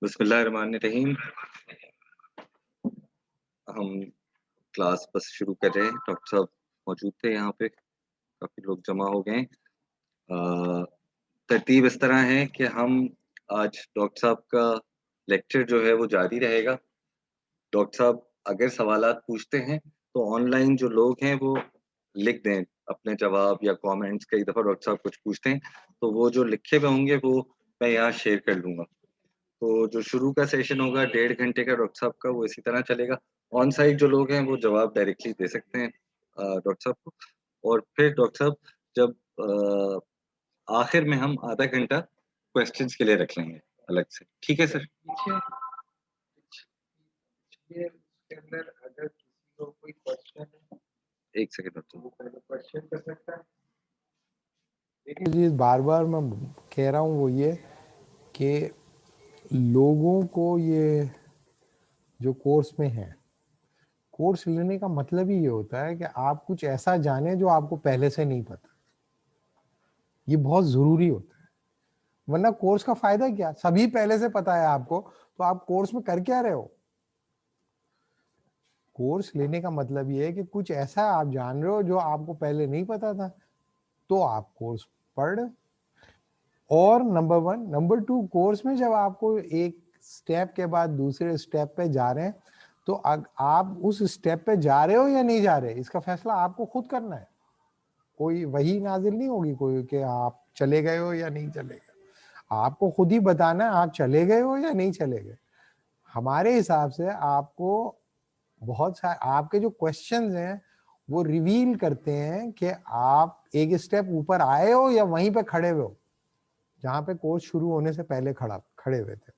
बिस्मिल्लाहिर्रहमानिर्रहीम। हम क्लास बस शुरू कर रहे हैं। डॉक्टर साहब मौजूद थे यहाँ पे, काफ़ी लोग जमा हो गए हैं। अ, तरतीब इस तरह है कि हम आज डॉक्टर साहब का लेक्चर जो है वो जारी रहेगा। डॉक्टर साहब अगर सवालात पूछते हैं, तो ऑनलाइन जो लोग हैं वो लिख दें अपने जवाब या कमेंट्स। कई दफ़ा डॉक्टर साहब कुछ पूछते हैं, तो वो जो लिखे हुए होंगे वो मैं यहाँ शेयर कर लूँगा। तो जो शुरू का सेशन होगा 1.5 घंटे का डॉक्टर साहब का, वो इसी तरह चलेगा। ऑन साइट जो लोग हैं वो जवाब डायरेक्टली दे सकते हैं डॉक्टर साहब को। और फिर डॉक्टर साहब जब आखिर में हम आधा घंटा क्वेश्चंस के लिए रख लेंगे अलग से। ठीक है सर? पीछे पिछले उसके अंदर अगर किसी को कोई क्वेश्चन है 1 सेकंड डॉक्टर तो साहब। वो पहले क्वेश्चन कर सकता है। एक चीज बार बार मैं कह रहा हूँ वो ये कि लोगों को ये जो कोर्स में है, कोर्स लेने का मतलब ही ये होता है कि आप कुछ ऐसा जाने जो आपको पहले से नहीं पता। ये बहुत जरूरी होता है, वरना कोर्स का फायदा क्या? सभी पहले से पता है आपको, तो आप कोर्स में कर क्या रहे हो? कोर्स लेने का मतलब ये है कि कुछ ऐसा आप जान रहे हो जो आपको पहले नहीं पता था, तो आप कोर्स पढ़। और नंबर 1, नंबर 2, कोर्स में जब आपको एक स्टेप के बाद दूसरे स्टेप पे जा रहे हैं, तो आप उस स्टेप पे जा रहे हो या नहीं जा रहे, इसका फैसला आपको खुद करना है। कोई वही नाजिल नहीं होगी कोई कि आप चले गए हो या नहीं चले गए। आपको खुद ही बताना है आप चले गए हो या नहीं चले गए। हमारे हिसाब से आपको बहुत सारे आपके जो क्वेश्चंस हैं वो रिवील करते हैं कि आप एक स्टेप ऊपर आए हो या वहीं पे खड़े हुए हो जहां पे कोर्स शुरू होने से पहले खड़े हुए थे।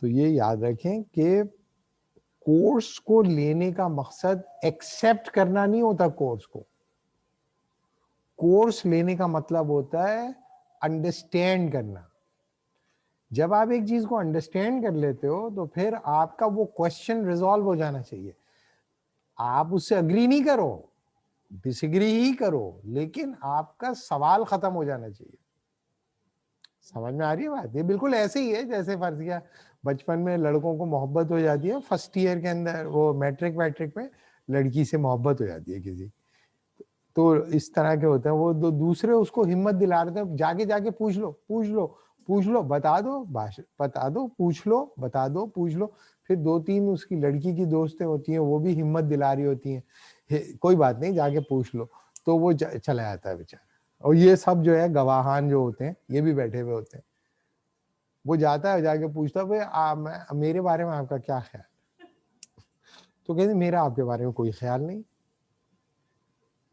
तो ये याद रखें कि कोर्स को लेने का मकसद एक्सेप्ट करना नहीं होता। कोर्स लेने का मतलब होता है अंडरस्टैंड करना। जब आप एक चीज को अंडरस्टैंड कर लेते हो तो फिर आपका वो क्वेश्चन रिजॉल्व हो जाना चाहिए। आप उससे अग्री नहीं करो, डिसएग्री ही करो, लेकिन आपका सवाल खत्म हो जाना चाहिए। समझ में आ रही है बात? ये बिल्कुल ऐसे ही है जैसे फर्ज किया बचपन में लड़कों को मोहब्बत हो जाती है, फर्स्ट ईयर के अंदर वो मैट्रिक में लड़की से मोहब्बत हो जाती है किसी, तो इस तरह के होते हैं वो दूसरे उसको हिम्मत दिला रहे थे, जाके जाके पूछ लो पूछ लो पूछ लो, बता दो बता दो, पूछ लो बता दो, पूछ लो। फिर 2-3 उसकी लड़की की दोस्तें होती हैं, वो भी हिम्मत दिला रही होती हैं, कोई बात नहीं जाके पूछ लो, तो वो चला जाता है बेचारा। और ये सब जो है गवाहान जो होते हैं ये भी बैठे हुए होते हैं। वो जाता है जाके पूछता है भाई मेरे बारे में आपका क्या ख्याल? तो कहते मेरा आपके बारे में कोई ख्याल नहीं।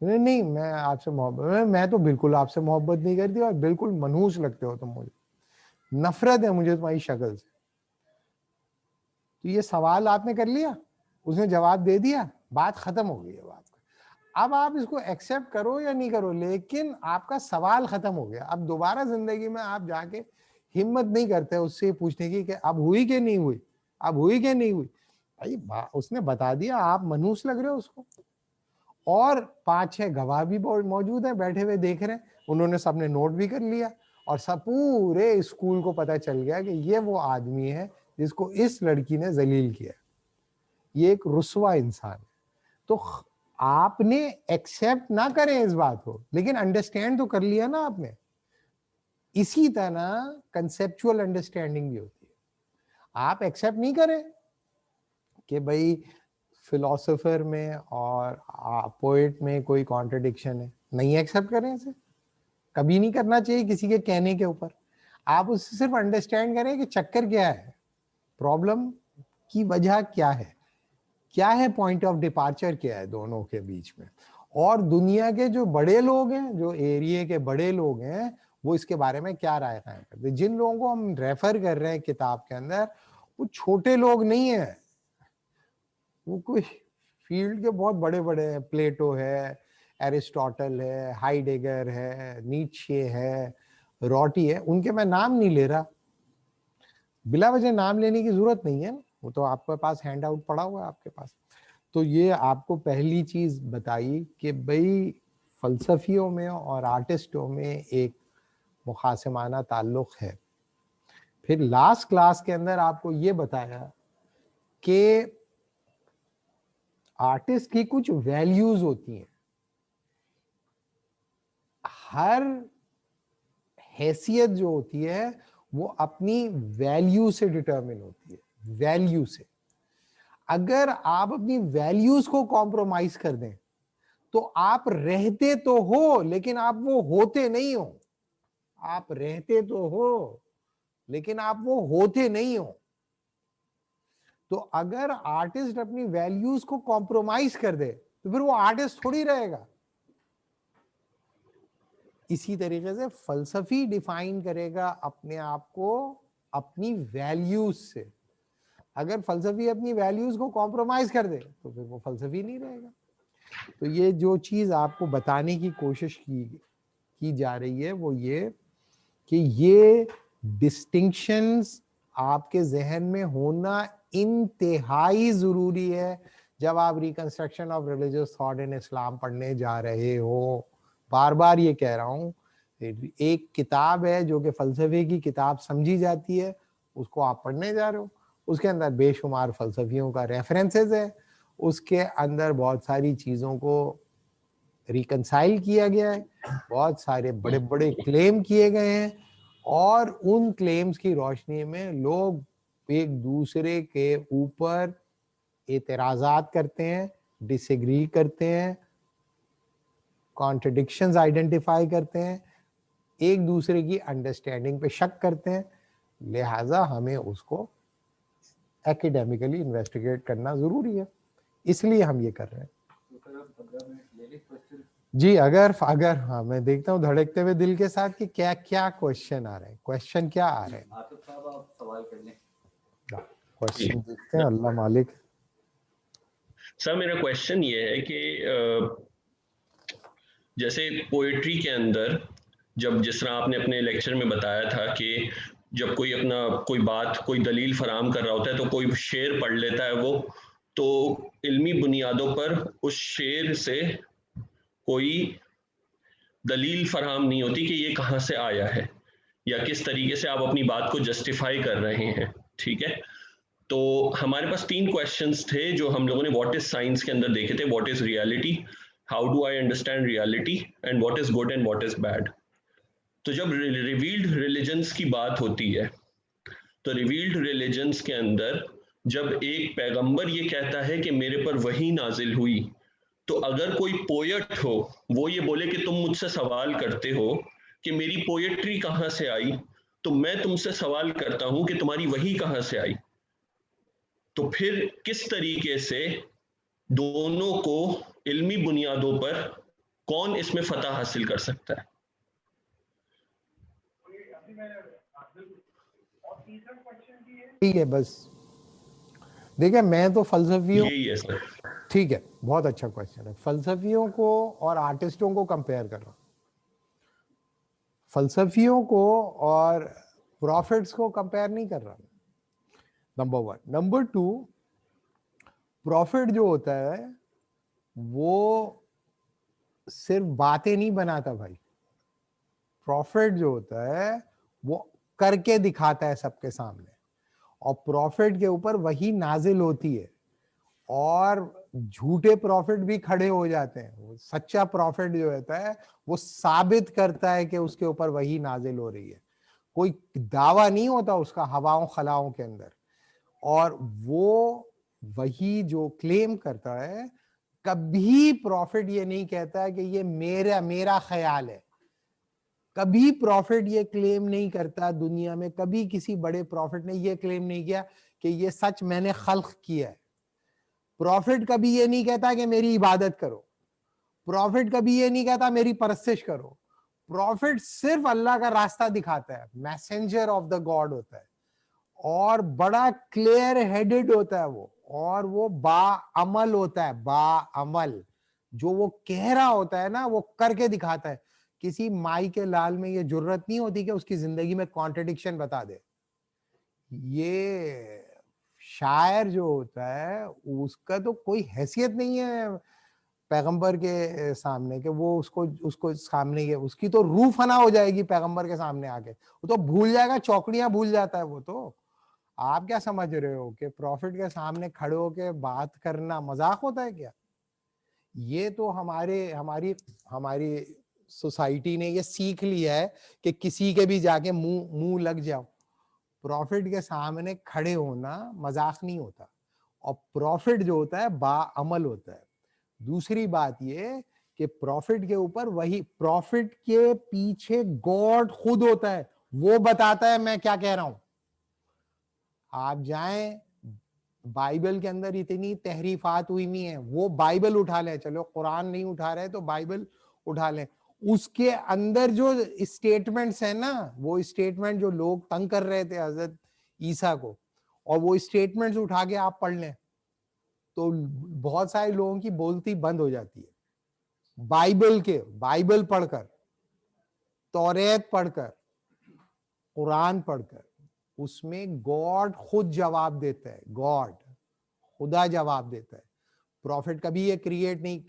नहीं नहीं, मैं आपसे मोहब्बत, मैं तो बिल्कुल आपसे मोहब्बत नहीं करती और बिल्कुल मनहूस लगते हो तुम मुझे, नफरत है मुझे तुम्हारी शक्ल से। तो ये सवाल आपने कर लिया, उसने जवाब दे दिया, बात खत्म हो गई है बात। अब आप इसको एक्सेप्ट करो या नहीं करो, लेकिन आपका सवाल खत्म हो गया। अब दोबारा जिंदगी में आप जाके हिम्मत नहीं करते उससे पूछने की कि अब हुई कि नहीं हुई, अब हुई कि नहीं हुई। भाई उसने बता दिया, आप मनहूस लग रहे हो उसको। और 5-6 गवाह भी मौजूद है, बैठे हुए देख रहे हैं, उन्होंने सबने नोट भी कर लिया और सब पूरे स्कूल को पता चल गया कि ये वो आदमी है जिसको इस लड़की ने जलील किया। ये एक रुस्वा इंसान है। तो आपने एक्सेप्ट ना करें इस बात को, लेकिन अंडरस्टैंड तो कर लिया ना आपने। इसी तरह कंसेप्चुअल अंडरस्टैंडिंग भी होती है। आप एक्सेप्ट नहीं करें कि भाई फिलोसोफर में और पोएट में कोई कॉन्ट्रडिक्शन है, नहीं एक्सेप्ट करें इसे, कभी नहीं करना चाहिए किसी के कहने के ऊपर। आप उससे सिर्फ अंडरस्टैंड करें कि चक्कर क्या है, प्रॉब्लम की वजह क्या है पॉइंट ऑफ डिपार्चर क्या है दोनों के बीच में। और दुनिया के जो बड़े लोग हैं, जो एरिया के बड़े लोग हैं, वो इसके बारे में क्या राय कायम करते हैं। जिन लोगों को हम रेफर कर रहे हैं किताब के अंदर, वो छोटे लोग नहीं है, वो कोई फील्ड के बहुत बड़े बड़े हैं। प्लेटो है, एरिस्टोटल है, हाइडेगर है, नीत्शे है, रॉटी है, उनके मैं नाम नहीं ले रहा, बिला वजह नाम लेने की जरूरत नहीं है ना, वो तो आपके पास हैंड आउट पड़ा हुआ है आपके पास। तो ये आपको पहली चीज बताई कि भाई फलसफियों में और आर्टिस्टों में एक मुखासमाना ताल्लुक है। फिर लास्ट क्लास के अंदर आपको ये बताया कि आर्टिस्ट की कुछ वैल्यूज होती हैं, हर हैसियत जो होती है वो अपनी वैल्यू से डिटरमिन होती है, वैल्यू से। अगर आप अपनी वैल्यूज को कॉम्प्रोमाइज कर दें तो आप रहते तो हो लेकिन आप वो होते नहीं हो। आप रहते तो हो लेकिन आप वो होते नहीं हो। तो अगर आर्टिस्ट अपनी वैल्यूज को कॉम्प्रोमाइज कर दे तो फिर वो आर्टिस्ट थोड़ी रहेगा। इसी तरीके से फलसफी डिफाइन करेगा अपने आप को अपनी वैल्यूज से। अगर फलसफी अपनी वैल्यूज को कॉम्प्रोमाइज कर दे तो फिर वो फलसफी नहीं रहेगा। तो ये जो चीज आपको बताने की कोशिश की जा रही है वो ये कि ये डिस्टिंक्शंस आपके जहन में होना इंतहाई जरूरी है जब आप reconstruction of religious thought in Islam पढ़ने जा रहे हो। बार बार ये कह रहा हूं, एक किताब है जो कि फलसफे की किताब समझी जाती है, उसको आप पढ़ने जा रहे हो, उसके अंदर बेशुमार फलसफियों का रेफरेंसेस है, उसके अंदर बहुत सारी चीजों को रिकंसाइल किया गया है, बहुत सारे बड़े बड़े क्लेम किए गए हैं और उन क्लेम्स की रोशनी में लोग एक दूसरे के ऊपर एतराजात करते हैं, डिसएग्री करते हैं, कॉन्ट्रडिक्शंस आइडेंटिफाई करते हैं, एक दूसरे की अंडरस्टैंडिंग पे शक करते हैं। लिहाजा हमें उसको एकेडमिकली इन्वेस्टिगेट करना जरूरी है, इसलिए हम ये कर रहे हैं। जी अगर हाँ मैं देखता हूँ धड़कते हुए दिल के साथ कि क्या क्या क्वेश्चन आ रहे हैं, क्वेश्चन क्या आ रहे हैं। आतिफ साहब आप सवाल कर लें। क्वेश्चन देखते हैं, अल्लाह मालिक। सर मेरा क्वेश्चन ये है कि जैसे पोएट्री के अंदर जब जिस तरह आपने अपने लेक्चर में बताया था कि जब कोई अपना कोई बात कोई दलील फराम कर रहा होता है तो कोई शेर पढ़ लेता है वो, तो इल्मी बुनियादों पर उस शेर से कोई दलील फराहम नहीं होती कि ये कहाँ से आया है या किस तरीके से आप अपनी बात को जस्टिफाई कर रहे हैं, ठीक है। तो हमारे पास 3 क्वेश्चंस थे जो हम लोगों ने व्हाट इज साइंस के अंदर देखे थे, what is reality, how do I understand reality and what is good and what is bad. तो जब रिवील्ड रिलीजन्स की बात होती है तो रिवील्ड रिलीजन्स के अंदर जब एक पैगंबर ये कहता है कि मेरे पर वही नाजिल हुई, तो अगर कोई पोएट हो वो ये बोले कि तुम मुझसे सवाल करते हो कि मेरी पोएट्री कहाँ से आई, तो मैं तुमसे सवाल करता हूं कि तुम्हारी वही कहाँ से आई, तो फिर किस तरीके से दोनों को इल्मी बुनियादों पर कौन इसमें फतह हासिल कर सकता है। ठीक है, बस देखिए मैं तो फलसफियों, यही है सर। ठीक है, बहुत अच्छा क्वेश्चन है। फलसफियों को और आर्टिस्टों को कंपेयर कर रहा हूं, फलसफियों को और प्रॉफिट्स को कंपेयर नहीं कर रहा, नंबर 1। नंबर 2, प्रॉफिट जो होता है वो सिर्फ बातें नहीं बनाता भाई। प्रॉफिट जो होता है वो करके दिखाता है सबके सामने, और प्रॉफिट के ऊपर वही नाजिल होती है, और झूठे प्रॉफिट भी खड़े हो जाते हैं। वो सच्चा प्रॉफिट जो होता है वो साबित करता है कि उसके ऊपर वही नाजिल हो रही है, कोई दावा नहीं होता उसका हवाओं खलाओं के अंदर। और वो वही जो क्लेम करता है, कभी प्रॉफिट ये नहीं कहता है कि ये मेरा ख्याल है। कभी प्रॉफिट ये क्लेम नहीं करता दुनिया में, कभी किसी बड़े प्रॉफिट ने ये क्लेम नहीं किया कि ये सच मैंने खल्क किया है। प्रॉफिट कभी ये नहीं कहता कि मेरी इबादत करो, प्रॉफिट कभी ये नहीं कहता मेरी परस्तिश करो। प्रॉफिट सिर्फ अल्लाह का रास्ता दिखाता है, मैसेंजर ऑफ द गॉड होता है, और बड़ा क्लियर हेडेड होता है वो, और वो बाअमल होता है, बाअमल। जो वो कह रहा होता है ना वो करके दिखाता है। किसी माई के लाल में ये जुर्रत नहीं होती कि उसकी जिंदगी में कॉन्ट्रडिक्शन बता दे। ये शायर जो होता है उसका तो कोई हैसियत नहीं है पैगंबर के सामने के वो उसको सामने के उसकी तो रूह फना हो जाएगी पैगंबर के सामने आके, वो तो भूल जाएगा, चौकड़ियां भूल जाता है वो तो। आप क्या समझ रहे हो कि प्रॉफिट के सामने खड़े होके बात करना मजाक होता है क्या? ये तो हमारी हमारी सोसाइटी ने ये सीख लिया है कि किसी के भी जाके मुंह लग जाओ। प्रॉफिट के सामने खड़े होना मजाक नहीं होता, और प्रॉफिट जो होता है बाअमल होता है। दूसरी बात ये कि प्रॉफिट के ऊपर वही प्रॉफिट के पीछे गॉड खुद होता है, वो बताता है मैं क्या कह रहा हूं। आप जाएं बाइबल के अंदर इतनी तहरीफात हुई नहीं है, वो बाइबल उठा लें, चलो कुरान नहीं उठा रहे तो बाइबल उठा लें, उसके अंदर जो स्टेटमेंट्स है ना, वो स्टेटमेंट जो लोग तंग कर रहे थे हजरत ईसा को, और वो स्टेटमेंट्स उठा के आप पढ़ लें तो बहुत सारे लोगों की बोलती बंद हो जाती है। बाइबल पढ़कर, तौरेत पढ़कर, कुरान पढ़कर, उसमें गॉड खुद जवाब देता है, गॉड खुदा जवाब देता है। प्रॉफिट कभी ये क्रिएट नहीं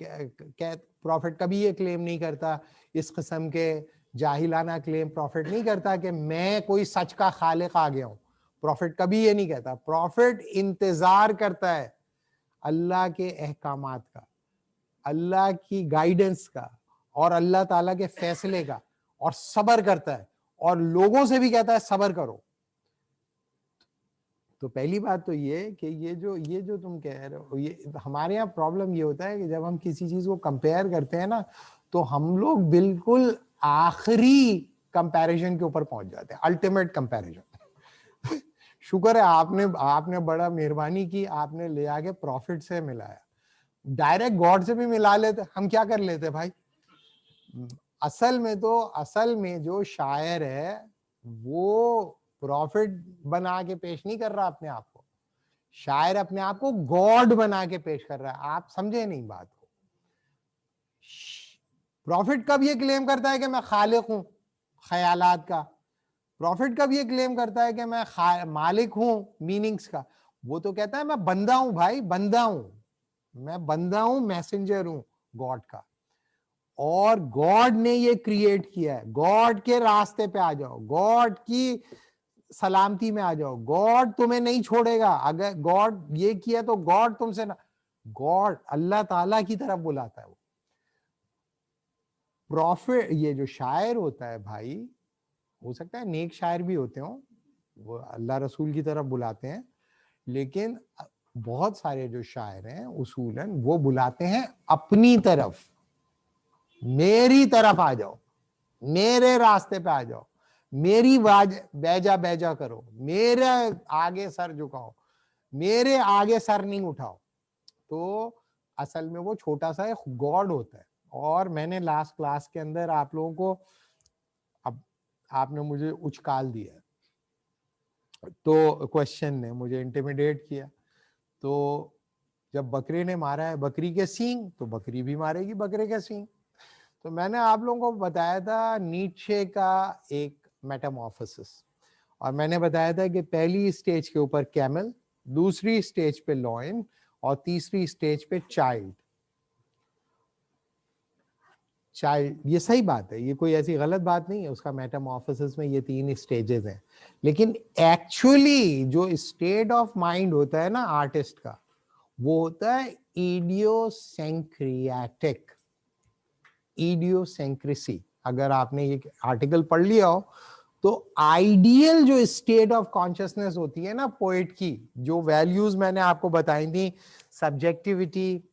प्रॉफिट कभी ये क्लेम नहीं करता, इस किस्म के जाहिलाना क्लेम प्रॉफिट नहीं करता कि मैं कोई सच का खालिक आ गया हूं। प्रॉफिट कभी ये नहीं कहता। प्रॉफिट इंतजार करता है अल्लाह के अहकामात का, अल्लाह की गाइडेंस का और अल्लाह ताला के फैसले का, और सब्र करता है और लोगों से भी कहता है सब्र करो। तो पहली बात तो ये कि ये जो तुम कह रहे हो, ये हमारे यहाँ प्रॉब्लम ये होता है कि जब हम किसी चीज को कंपेयर करते हैं ना, तो हम लोग बिल्कुल आखिरी कंपैरिजन के ऊपर पहुंच जाते हैं, अल्टीमेट कंपैरिजन। शुक्र है आपने बड़ा मेहरबानी की, आपने ले आके प्रॉफिट से मिलाया। डायरेक्ट गॉड से भी मिला लेते, हम क्या कर लेते भाई। असल में जो शायर है वो प्रॉफिट बना के पेश नहीं कर रहा अपने आप को, शायर अपने आप को गॉड बना के पेश कर रहा है। आप समझे नहीं बात को। प्रॉफिट कब ये क्लेम करता है कि मैं खालिक हूं ख्यालात का, प्रॉफिट कब ये क्लेम करता है कि मैं मालिक हूं मीनिंग्स का। वो तो कहता है मैं बंदा हूं भाई, मैं बंदा हूं, मैसेंजर हूं गॉड का, और गॉड ने ये क्रिएट किया है। गॉड के रास्ते पे आ जाओ, गॉड की सलामती में आ जाओ, गॉड तुम्हें नहीं छोड़ेगा। अगर गॉड ये किया तो गॉड तुमसे ना, गॉड अल्लाह ताला की तरफ बुलाता है वो। प्रॉफिट ये जो शायर होता है भाई, हो सकता है नेक शायर भी होते हो, वो अल्लाह रसूल की तरफ बुलाते हैं, लेकिन बहुत सारे जो शायर हैं उसूलन वो बुलाते हैं अपनी तरफ, मेरी तरफ आ जाओ, मेरे रास्ते पे आ जाओ, मेरी बेजा बेजा करो, मेरे आगे सर झुकाओ, मेरे आगे सर नहीं उठाओ। तो असल में वो छोटा सा एक गॉड होता है। और मैंने लास्ट क्लास के अंदर आप लोगों को, अब आपने मुझे उचकाल दिया, तो क्वेश्चन ने मुझे इंटिमिडेट किया, तो जब बकरे ने मारा है बकरी के सींग, तो बकरी भी मारेगी बकरे के सींग। तो मैंने आप लोगों को बताया था नीचे का एक मेटामॉर्फोसिस, और मैंने बताया था कि पहली स्टेज के ऊपर कैमल, दूसरी स्टेज पे लॉयन, और तीसरी स्टेज पे चाइल्ड। ये सही बात है, ये कोई ऐसी गलत बात नहीं है, उसका मेटामॉर्फोसिस में ये 3 स्टेजेस हैं। लेकिन एक्चुअली जो स्टेट ऑफ माइंड होता है ना आर्टिस्ट का, वो होता है इडियोसेंक्रेसी। अगर आपने ये आर्टिकल पढ़ लिया हो तो आइडियल जो स्टेट ऑफ कॉन्शियसनेस होती है ना पोएट की, जो वैल्यूज मैंने आपको बताई थी, सब्जेक्टिविटी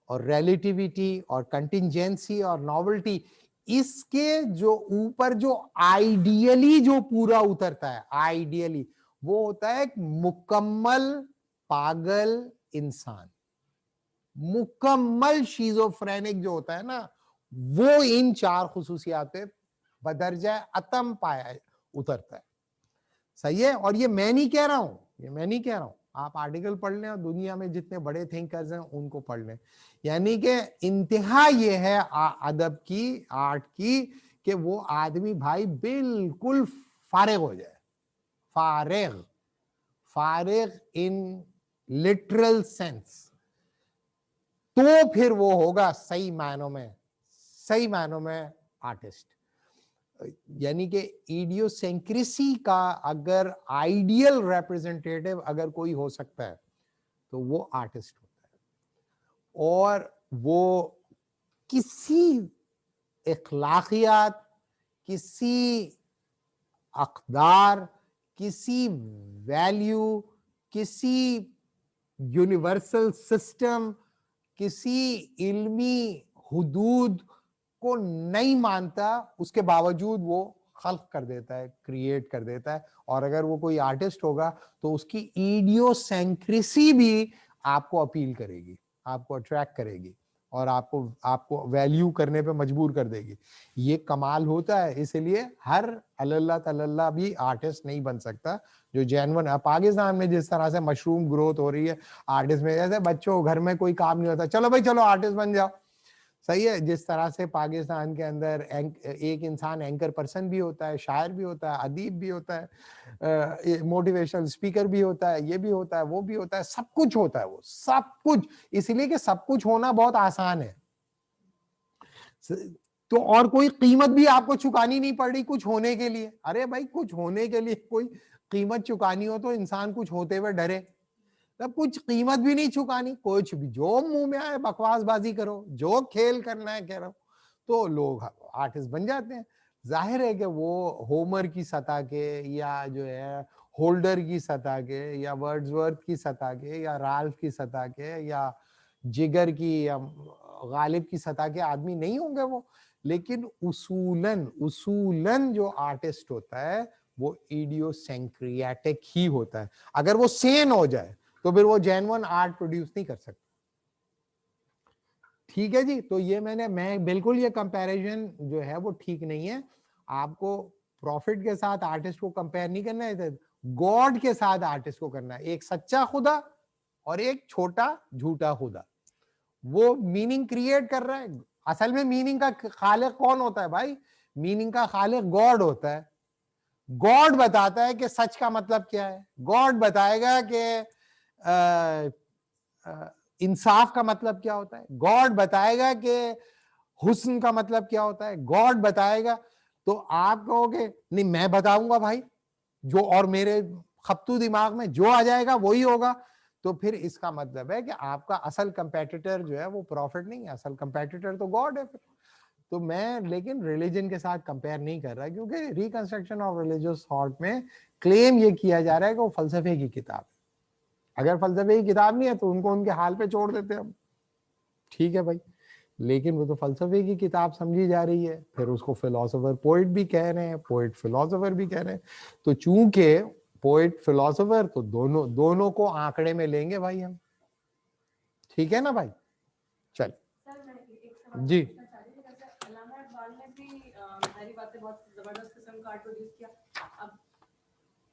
और रिलेटिविटी और कंटिंजेंसी और नॉवेल्टी, इसके जो ऊपर जो आइडियली जो पूरा उतरता है, आइडियली वो होता है एक मुकम्मल पागल इंसान। मुकम्मल शिज़ोफ्रेनिक जो होता है ना, वो इन 4 खुसूसियात पे बदरजा अतम पाया उतरता है। सही है। और ये मैं नहीं कह रहा हूं, आप आर्टिकल पढ़ लें और दुनिया में जितने बड़े थिंकर्स हैं उनको पढ़ लें। यानी कि इंतहा ये है अदब की, आर्ट की, कि वो आदमी भाई बिल्कुल फारिग हो जाए, फारिग इन लिटरल सेंस। तो फिर वो होगा सही मायनों में आर्टिस्ट। यानी कि इडियोसेंक्रेसी का अगर आइडियल रिप्रेजेंटेटिव अगर कोई हो सकता है तो वो आर्टिस्ट होता है। और वो किसी इखलाकियात, किसी अक़दार, किसी वैल्यू, किसी यूनिवर्सल सिस्टम, किसी इल्मी हुदूद को नहीं मानता, उसके बावजूद वो खल्क कर देता है, क्रिएट कर देता है। और अगर वो कोई आर्टिस्ट होगा तो उसकी इडियोसेंक्रेसी भी आपको अपील करेगी, आपको अट्रैक्ट करेगी और आपको वैल्यू करने पे मजबूर कर देगी। ये कमाल होता है। इसलिए हर अल्लाह तल्ला भी आर्टिस्ट नहीं बन सकता जो जेन्युइन। पाकिस्तान में जिस तरह से मशरूम ग्रोथ हो रही है आर्टिस्ट में, जैसे बच्चों घर में कोई काम नहीं होता, चलो भाई चलो आर्टिस्ट बन जाओ, सही है। जिस तरह से पाकिस्तान के अंदर एक इंसान एंकर पर्सन भी होता है, शायर भी होता है, अदीब भी होता है, मोटिवेशनल स्पीकर भी होता है, ये भी होता है, वो भी होता है, सब कुछ होता है, वो सब कुछ। इसलिए कि सब कुछ होना बहुत आसान है। तो और कोई कीमत भी आपको चुकानी नहीं पड़ रही कुछ होने के लिए। अरे भाई कुछ होने के लिए कोई कीमत चुकानी हो तो इंसान कुछ होते हुए डरे, तब कुछ कीमत भी नहीं चुकानी, कुछ भी जो मुंह में आए बकवासबाजी करो, जो खेल करना है करो, तो लोग आर्टिस्ट बन जाते हैं। जाहिर है कि वो होमर की सतह के या जो है होल्डर की सतह के या वर्ड्सवर्थ की सतह के या राल्फ की सतह के या जिगर की या गालिब की सतह के आदमी नहीं होंगे वो, लेकिन उसूलन जो आर्टिस्ट होता है वो इडियोसेंक्रियाटिक ही होता है। अगर वो सेन हो जाए तो फिर वो जेन्युइन आर्ट प्रोड्यूस नहीं कर सकता। ठीक है जी। तो ये मैं बिल्कुल ये कंपैरिजन जो है वो ठीक नहीं है। आपको प्रॉफिट के साथ आर्टिस्ट को कंपेयर नहीं करना है, गॉड के साथ आर्टिस्ट को करना है। एक सच्चा खुदा और एक छोटा झूठा खुदा, वो मीनिंग क्रिएट कर रहा है। असल में मीनिंग का खालिक कौन होता है भाई? मीनिंग का खालिक गॉड होता है। गॉड बताता है कि सच का मतलब क्या है, गॉड बताएगा कि इंसाफ का मतलब क्या होता है, गॉड बताएगा कि हुस्न का मतलब क्या होता है, गॉड बताएगा। तो आप कहोगे नहीं मैं बताऊंगा भाई, जो और मेरे खप्तू दिमाग में जो आ जाएगा वही होगा, तो फिर इसका मतलब है कि आपका असल कंपेटिटर जो है वो प्रॉफिट नहीं है, असल कंपेटिटर तो गॉड है फिर। तो मैं लेकिन रिलीजन के साथ कंपेयर नहीं कर रहा, क्योंकि रिकंस्ट्रक्शन ऑफ रिलीजियस थॉट में क्लेम ये किया जा रहा है कि वो फलसफे की किताब है। अगर फलसफे की किताब नहीं है तो उनको उनके हाल पे छोड़ देते हम, ठीक है भाई, लेकिन वो तो फलसफे की किताब समझी जा रही है, फिर उसको फिलोसोफर पोइट भी कह रहे हैं, पोइट फिलोसोफर भी कह रहे हैं। तो चूंकि पोइट फिलोसोफर, तो दोनों को आंकड़े में लेंगे भाई हम, ठीक है ना भाई। चल जी,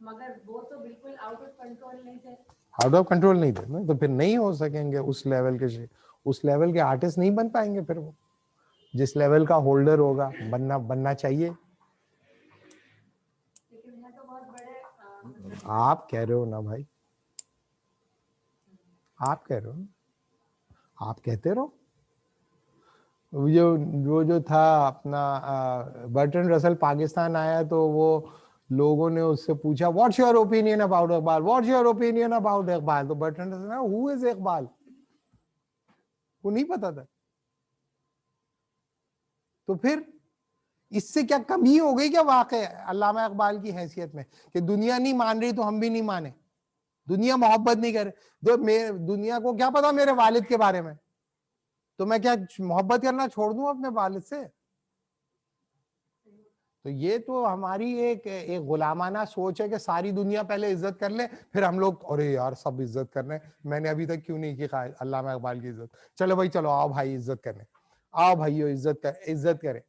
मगर वो तो बिल्कुल आउट ऑफ कंट्रोल नहीं थे। आउट ऑफ कंट्रोल नहीं थे ना, तो फिर नहीं हो सकेंगे उस लेवल के आर्टिस्ट नहीं बन पाएंगे। फिर वो जिस लेवल का होल्डर होगा बनना चाहिए। लेकिन है तो बहुत बड़े आप कह रहे हो ना भाई, आप कह रहे हो, आप कहते रहो। जो था अपना बर्टन रसल पाकिस्तान आया तो वो लोगों ने उससे पूछा what's your opinion about Iqbal, what's your opinion about Iqbal, तो Bertrand Russell who is Iqbal, वो नहीं पता था। तो फिर इससे क्या कमी हो गई क्या वाकई अल्लामा इकबाल की हैसियत में कि दुनिया नहीं मान रही तो हम भी नहीं माने, दुनिया मोहब्बत नहीं करे, दुनिया को क्या पता मेरे वालिद के बारे में, तो मैं क्या मोहब्बत करना छोड़ दूं अपने वालिद से? तो ये तो हमारी एक गुलामाना सोच है कि सारी दुनिया पहले इज्जत कर ले फिर हम लोग, अरे यार सब इज्जत करने, मैंने अभी तक क्यों नहीं की अल्लामा इकबाल की इज्जत, चलो भाई चलो आओ भाई इज्जत करने, आओ भाइयों इज्जत करें,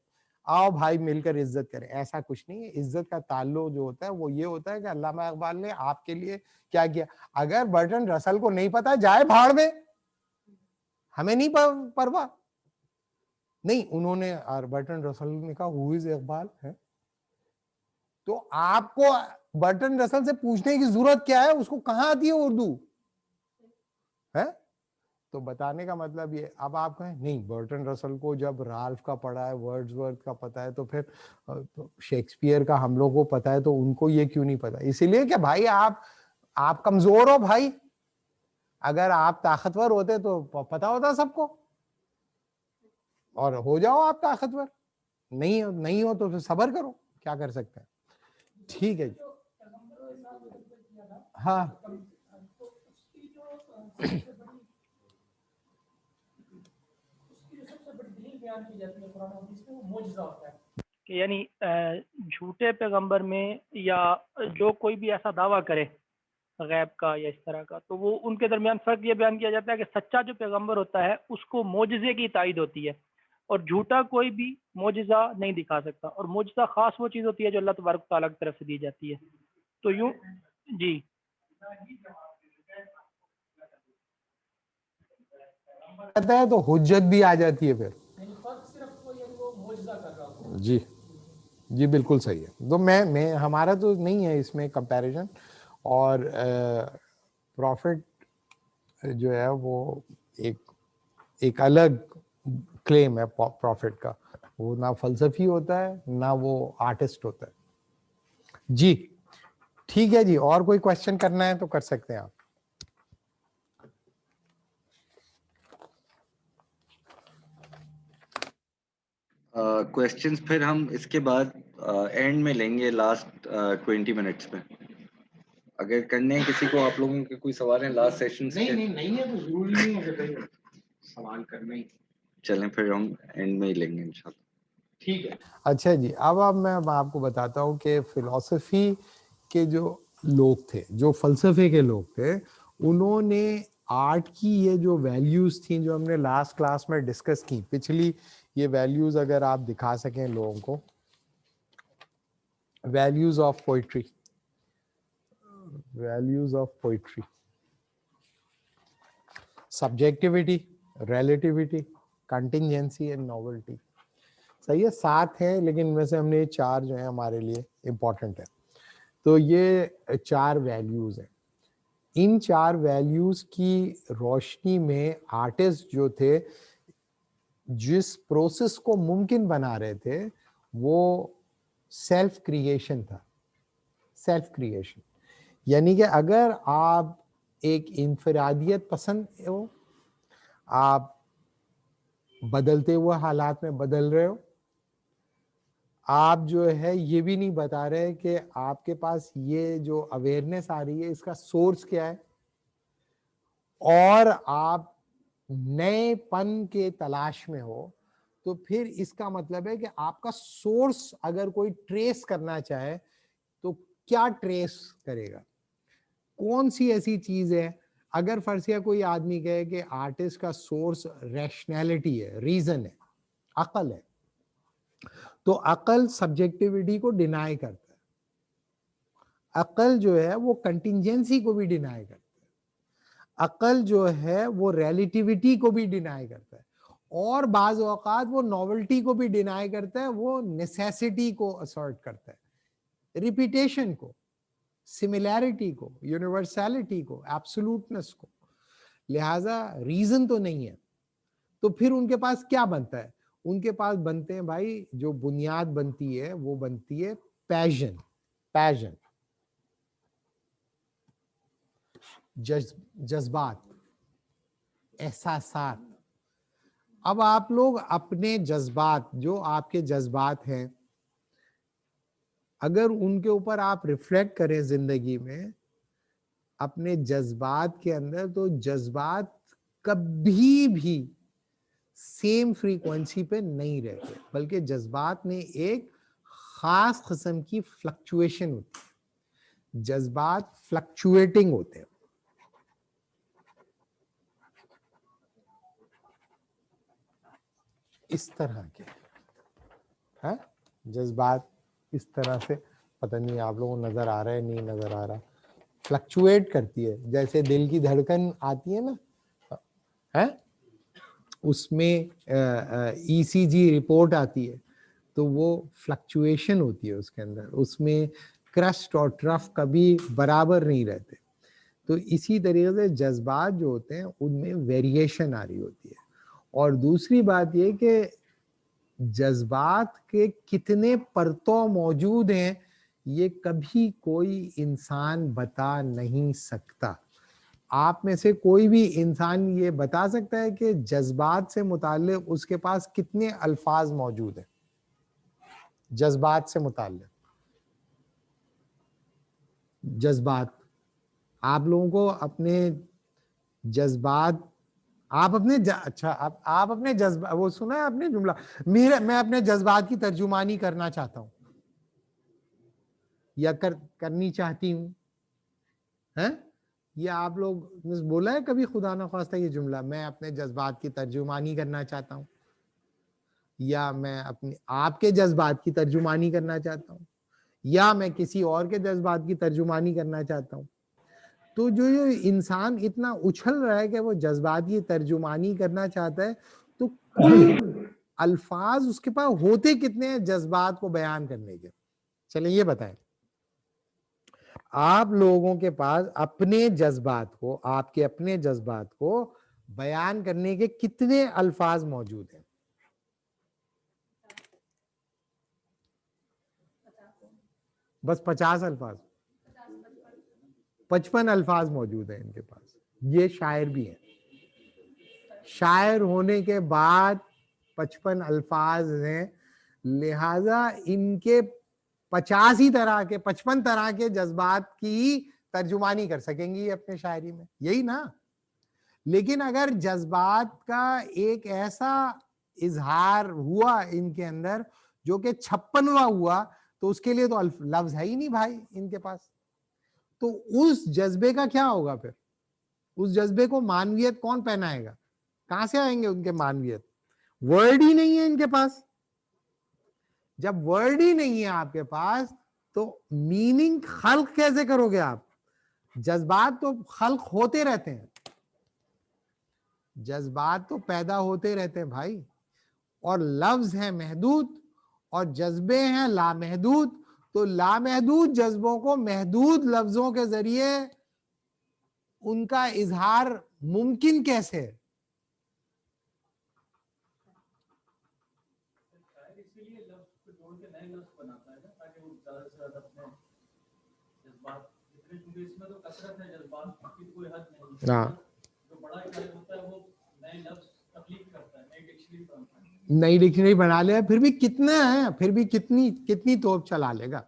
आओ भाई मिलकर इज्जत करें। ऐसा कुछ नहीं है। इज्जत का ताल्लुक जो होता है वो ये होता है कि अल्लामा इकबाल ने आपके लिए क्या किया। अगर बर्टन रसल को नहीं पता जाए भाड़ में, हमें नहीं परवाह नहीं, उन्होंने बर्टन रसल ने कहा हु इज इकबाल है, तो आपको बर्टन रसल से पूछने की जरूरत क्या है, उसको कहां आती है उर्दू है? तो बताने का मतलब ये, अब आप कहें नहीं बर्टन रसल को जब राल्फ का पढ़ा है, वर्ड्सवर्थ का पता है, तो फिर तो शेक्सपियर का हम लोग को पता है, तो उनको ये क्यों नहीं पता? इसीलिए कि भाई आप कमजोर हो भाई, अगर आप ताकतवर होते तो पता होता सबको और हो जाओ आप ताकतवर। नहीं हो तो फिर सब्र करो, क्या कर सकते हैं। ठीक है जी। हाँ कि यानी झूठे पैगंबर में या जो कोई भी ऐसा दावा करे गैब का या इस तरह का, तो वो उनके दरमियान फर्क ये बयान किया जाता है कि सच्चा जो पैगंबर होता है उसको मोजज़े की तायद होती है और झूठा कोई भी मोजज़ा नहीं दिखा सकता, और मोजज़ा खास वो चीज़ होती है जो अल्लाह तबारक व तआला की तरफ से दी जाती है। तो यूं जी कहता है तो हुज्जत भी आ जाती है फिर जी। जी बिल्कुल सही है। तो मैं हमारा तो नहीं है इसमें कंपैरिजन, और प्रॉफिट जो है वो एक अलग क्लेम है प्रॉफिट का, वो ना फलसफी होता है ना वो आर्टिस्ट होता है जी। ठीक है जी, और कोई क्वेश्चन करना है तो कर सकते हैं आप। क्वेश्चंस फिर हम इसके बाद एंड में लेंगे, लास्ट 20 मिनट्स में। अगर करने हैं किसी को, आप लोगों के कोई सवाल है लास्ट सेशन से? नहीं है तो जरूरी नहीं है कि सवाल करना ही। चलें फिर हम एंड में ही लेंगे इंशाल्लाह। ठीक है। अच्छा जी, अब मैं आपको बताता हूँ कि फिलॉसफी के जो लोग थे, जो फलसफे के लोग थे, उन्होंने आर्ट की ये जो वैल्यूज थी जो हमने लास्ट क्लास में डिस्कस की, पिछली ये वैल्यूज अगर आप दिखा सकें लोगों को, values of poetry, values of poetry, subjectivity, relativity, contingency and novelty. सही है, 7 है, लेकिन इनमें से हमने 4 जो है हमारे लिए इंपॉर्टेंट है। तो ये 4 वैल्यूज हैं। इन 4 वैल्यूज की रोशनी में आर्टिस्ट जो थे, जिस प्रोसेस को मुमकिन बना रहे थे, वो सेल्फ क्रिएशन था। सेल्फ क्रिएशन यानी कि अगर आप एक इंफरादियत पसंद हो, आप बदलते हुए हालात में बदल रहे हो, आप जो है ये भी नहीं बता रहे कि आपके पास ये जो अवेयरनेस आ रही है इसका सोर्स क्या है, और आप नएपन के तलाश में हो, तो फिर इसका मतलब है कि आपका सोर्स अगर कोई ट्रेस करना चाहे तो क्या ट्रेस करेगा, कौन सी ऐसी चीज है। अगर फर्जिया कोई आदमी कहे कि आर्टिस्ट का सोर्स रैशनैलिटी है, रीजन है, अकल है, तो अकल सब्जेक्टिविटी को डिनाई करता है। अकल जो है वो कंटिंजेंसी को भी डिनाई करता है। अकल जो है वो रिलेटिविटी को भी डिनाई करता है, और बाज औकात वो नॉवेल्टी को भी डिनाई करता है, वो नेसेसिटी को असर्ट करता है, रिपीटेशन को, सिमिलैरिटी को, यूनिवर्सैलिटी को, एब्सोल्यूटनेस को। लिहाजा रीजन तो नहीं है, तो फिर उनके पास क्या बनता है? उनके पास बनते हैं भाई, जो बुनियाद बनती है वो बनती है पैशन, पैशन, जज्बात, एहसासात। अब आप लोग अपने जज्बात, जो आपके जज्बात हैं, अगर उनके ऊपर आप रिफ्लेक्ट करें जिंदगी में अपने जज्बात के अंदर, तो जज्बात कभी भी सेम फ्रीक्वेंसी पे नहीं रहते, बल्कि जज्बात में एक खास किस्म की फ्लक्चुएशन होती है। जज्बात फ्लक्चुएटिंग होते हैं। इस तरह के हैं जज्बात, इस तरह से, पता नहीं आप लोगों को नजर आ रहा है नहीं नजर आ रहा, फ्लक्चुएट करती है। जैसे दिल की धड़कन आती है ना, है उसमें ईसीजी रिपोर्ट आती है, तो वो फ्लक्चुएशन होती है उसके अंदर, उसमें क्रस्ट और ट्रफ कभी बराबर नहीं रहते। तो इसी तरीके से जज्बात जो होते हैं उनमें वेरिएशन आ रही होती है। और दूसरी बात ये कि जज्बात के कितने परतों मौजूद हैं ये कभी कोई इंसान बता नहीं सकता। आप में से कोई भी इंसान ये बता सकता है कि जज्बात से मुताल्लिक उसके पास कितने अल्फाज मौजूद हैं? जज्बात से मुताल्लिक जज्बात, आप लोगों को अपने जज्बात, आप अपने अच्छा आप अपने जज्बा, वो सुना है आपने जुमला, मैं अपने जज्बात की तर्जुमानी करना चाहता हूं या करनी चाहती हूं, हैं? ये आप लोग ने बोला है कभी खुदा ना ख्वास्ता ये जुमला, मैं अपने जज्बात की तर्जुमानी करना चाहता हूं, या मैं अपने आपके जज्बात की तर्जुमानी करना चाहता हूं, या मैं किसी और के जज्बात की तर्जुमानी करना चाहता हूं? तो जो ये इंसान इतना उछल रहा है कि वो जज्बात की तर्जुमानी करना चाहता है, तो कुल अल्फाज उसके पास होते कितने हैं जज्बात को बयान करने के? चलिए ये बताएं, आप लोगों के पास अपने जज्बात को, आपके अपने जज्बात को बयान करने के कितने अल्फाज मौजूद हैं? बस 50 अल्फाज, 55 अल्फाज मौजूद हैं इनके पास। ये शायर भी हैं, शायर होने के बाद 55 अल्फाज हैं, लिहाजा इनके 55 तरह के जज्बात की तर्जुमानी कर सकेंगी अपने शायरी में, यही ना? लेकिन अगर जज्बात का एक ऐसा इजहार हुआ इनके अंदर जो कि 56वां हुआ, तो उसके लिए तो लफ्ज है ही नहीं भाई इनके पास। तो उस जज्बे का क्या होगा फिर? उस जज्बे को मानवियत कौन पहनाएगा? कहां से आएंगे उनके मानवियत? वर्ड ही नहीं है इनके पास। जब वर्ड ही नहीं है आपके पास तो मीनिंग खल्क कैसे करोगे आप? जज्बात तो खल्क होते रहते हैं, जज्बात तो पैदा होते रहते हैं भाई, और लफ्ज है महदूद और जज्बे हैं लामहदूद। तो लामहदूद जज्बों को महदूद लफ्जों के जरिए उनका इजहार मुमकिन कैसे है? नई डिक्शनरी बना ले, फिर भी कितने हैं, फिर भी कितनी तोप चला लेगा?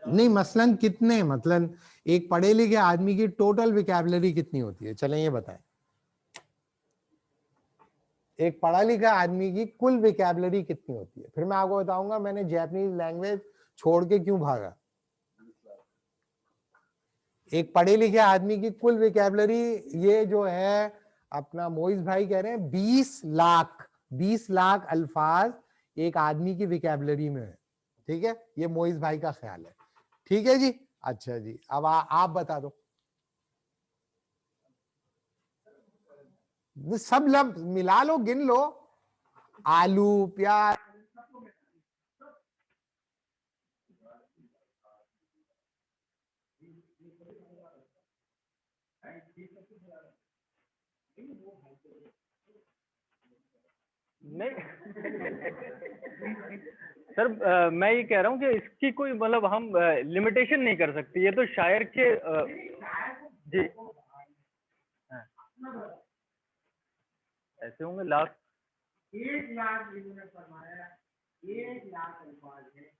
नहीं, मसलन कितने, मतलब एक पढ़े लिखे आदमी की टोटल विकैबुलरी कितनी होती है? चलें ये बताएं, एक पढ़ा लिखा आदमी की कुल विकैबुलरी कितनी होती है? फिर मैं आपको बताऊंगा मैंने जापानीज लैंग्वेज छोड़ के क्यों भागा। एक पढ़े लिखे आदमी की कुल विकैबुलरी, ये जो है अपना मोइज भाई कह रहे हैं 20 लाख अल्फाज एक आदमी की विकैबुलरी में है। ठीक है, ये मोइज भाई का ख्याल है। ठीक है जी, अच्छा जी, अब आप बता दो। सब लफ्ज मिला लो, गिन लो, आलू, प्याज, नहीं सर, मैं ये कह रहा हूँ कि इसकी कोई मतलब हम लिमिटेशन नहीं कर सकते, ये तो शायर के जी ऐसे होंगे लाख 1 लाख जिन्होंने फरमाया, 1 लाख अल्फाज है।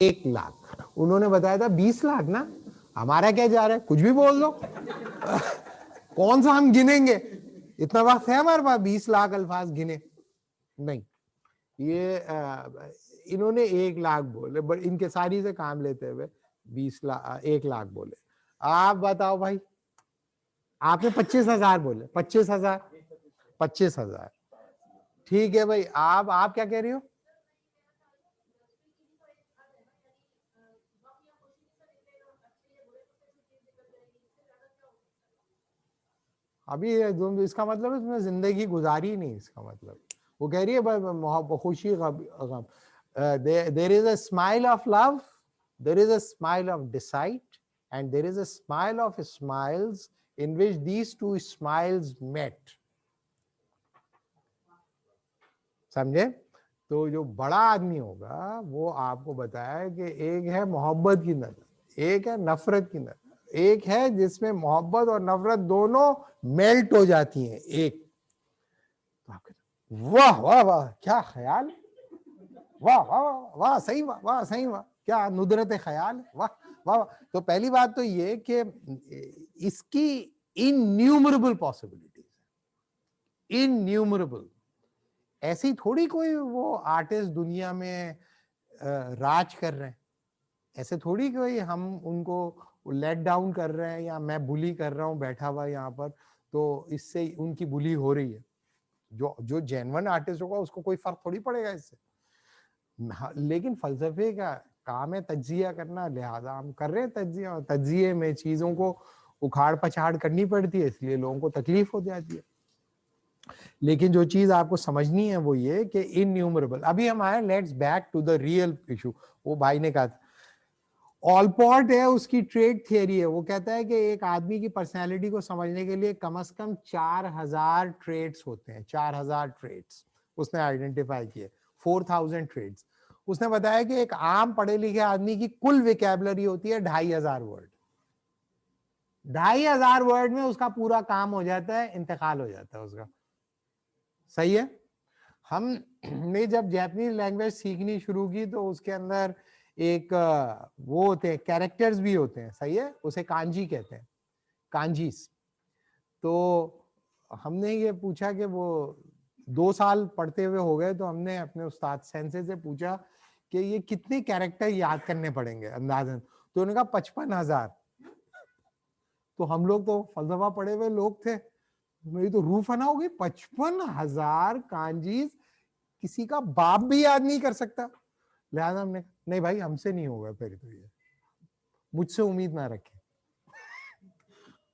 1 लाख उन्होंने बताया था 20 लाख ना, हमारा क्या जा रहा है, कुछ भी बोल दो। कौन सा हम गिनेंगे? इतना वक्त है हमारे पास 20 लाख अल्फाज गिने? नहीं, ये इन्होंने 1 लाख बोले, बट इनके सारी से काम लेते हुए 1 लाख बोले। आप बताओ भाई, आपने 25,000 बोले, 25,000। ठीक है भाई, आप क्या कह रही हो? अभी इसका मतलब है तुमने जिंदगी गुजारी नहीं, इसका मतलब वो कह रही है खुशी गम, there is a smile of love there is a smile of delight and there is a smile of smiles in which these two smiles met. समझे? तो जो बड़ा आदमी होगा वो आपको बताया कि एक है मोहब्बत की नजर, एक है नफरत की नजर, एक है जिसमें मोहब्बत और नफरत दोनों मेल्ट हो जाती हैं एक। तो आप कहते वाह वाह वाह क्या ख्याल, वाह वाह वाह वाह सही, वाह सही, वाह क्या नुदरत ख्याल, वाह वाह। तो पहली बात तो ये कि इसकी इन्यूमरेबल पॉसिबिलिटीज, इन्यूमरेबल। ऐसी थोड़ी कोई वो आर्टिस्ट दुनिया में राज कर रहे हैं, ऐसे थोड़ी कोई हम उनको लेट डाउन कर रहे हैं या मैं बुली कर रहा हूँ बैठा हुआ यहाँ पर, तो इससे उनकी बुली हो रही है। जो जो जेन्युइन आर्टिस्ट होगा उसको कोई फर्क थोड़ी पड़ेगा इससे। लेकिन फलसफे का काम है तज्जिया करना, लिहाजा हम कर रहे हैं तज्जिया, और तज्जिए में चीजों को उखाड़ पछाड़ करनी पड़ती है, इसलिए लोगों को तकलीफ हो जाती है। लेकिन जो चीज आपको समझनी है वो ये कि इनन्यूमरेबल। अभी हम आए, let's back to the real issue. वो भाई ने कहा ऑलपॉट है, उसकी ट्रेड थियरी है, वो कहता है कि एक आदमी की पर्सनैलिटी को समझने के लिए कम से कम 4000 ट्रेड्स होते हैं, 4000 ट्रेड्स उसने आइडेंटिफाई किए, 4000 ट्रेड्स। उसने बताया कि एक आम पढ़े लिखे आदमी की कुल विकेबलरी होती है 2500 वर्ड। 2500 वर्ड में उसका पूरा काम हो जाता है, इंतकाल हो जाता है उसका। सही है? हमने जब जापानीज लैंग्वेज सीखनी शुरू की तो उसके अंदर एक वो होते हैं, कैरेक्टर्स भी होते हैं, सही है, उसे कांजी कहते हैं, कांजीस। तो हमने ये पूछा कि वो 2 साल पढ़ते हुए हो गए, तो हमने अपने उस्ताद सेंसे से पूछा कि ये कितने कैरेक्टर याद करने पड़ेंगे अंदाजन, तो उन्होंने कहा 55,000। तो हम लोग तो फलसफा पढ़े हुए लोग थे, मेरी तो रूह फना हो गई, 55,000 कांजीज किसी का बाप भी याद नहीं कर सकता। लिहाजा हमने नहीं भाई हमसे नहीं होगा, फिर तो ये मुझसे उम्मीद ना रखें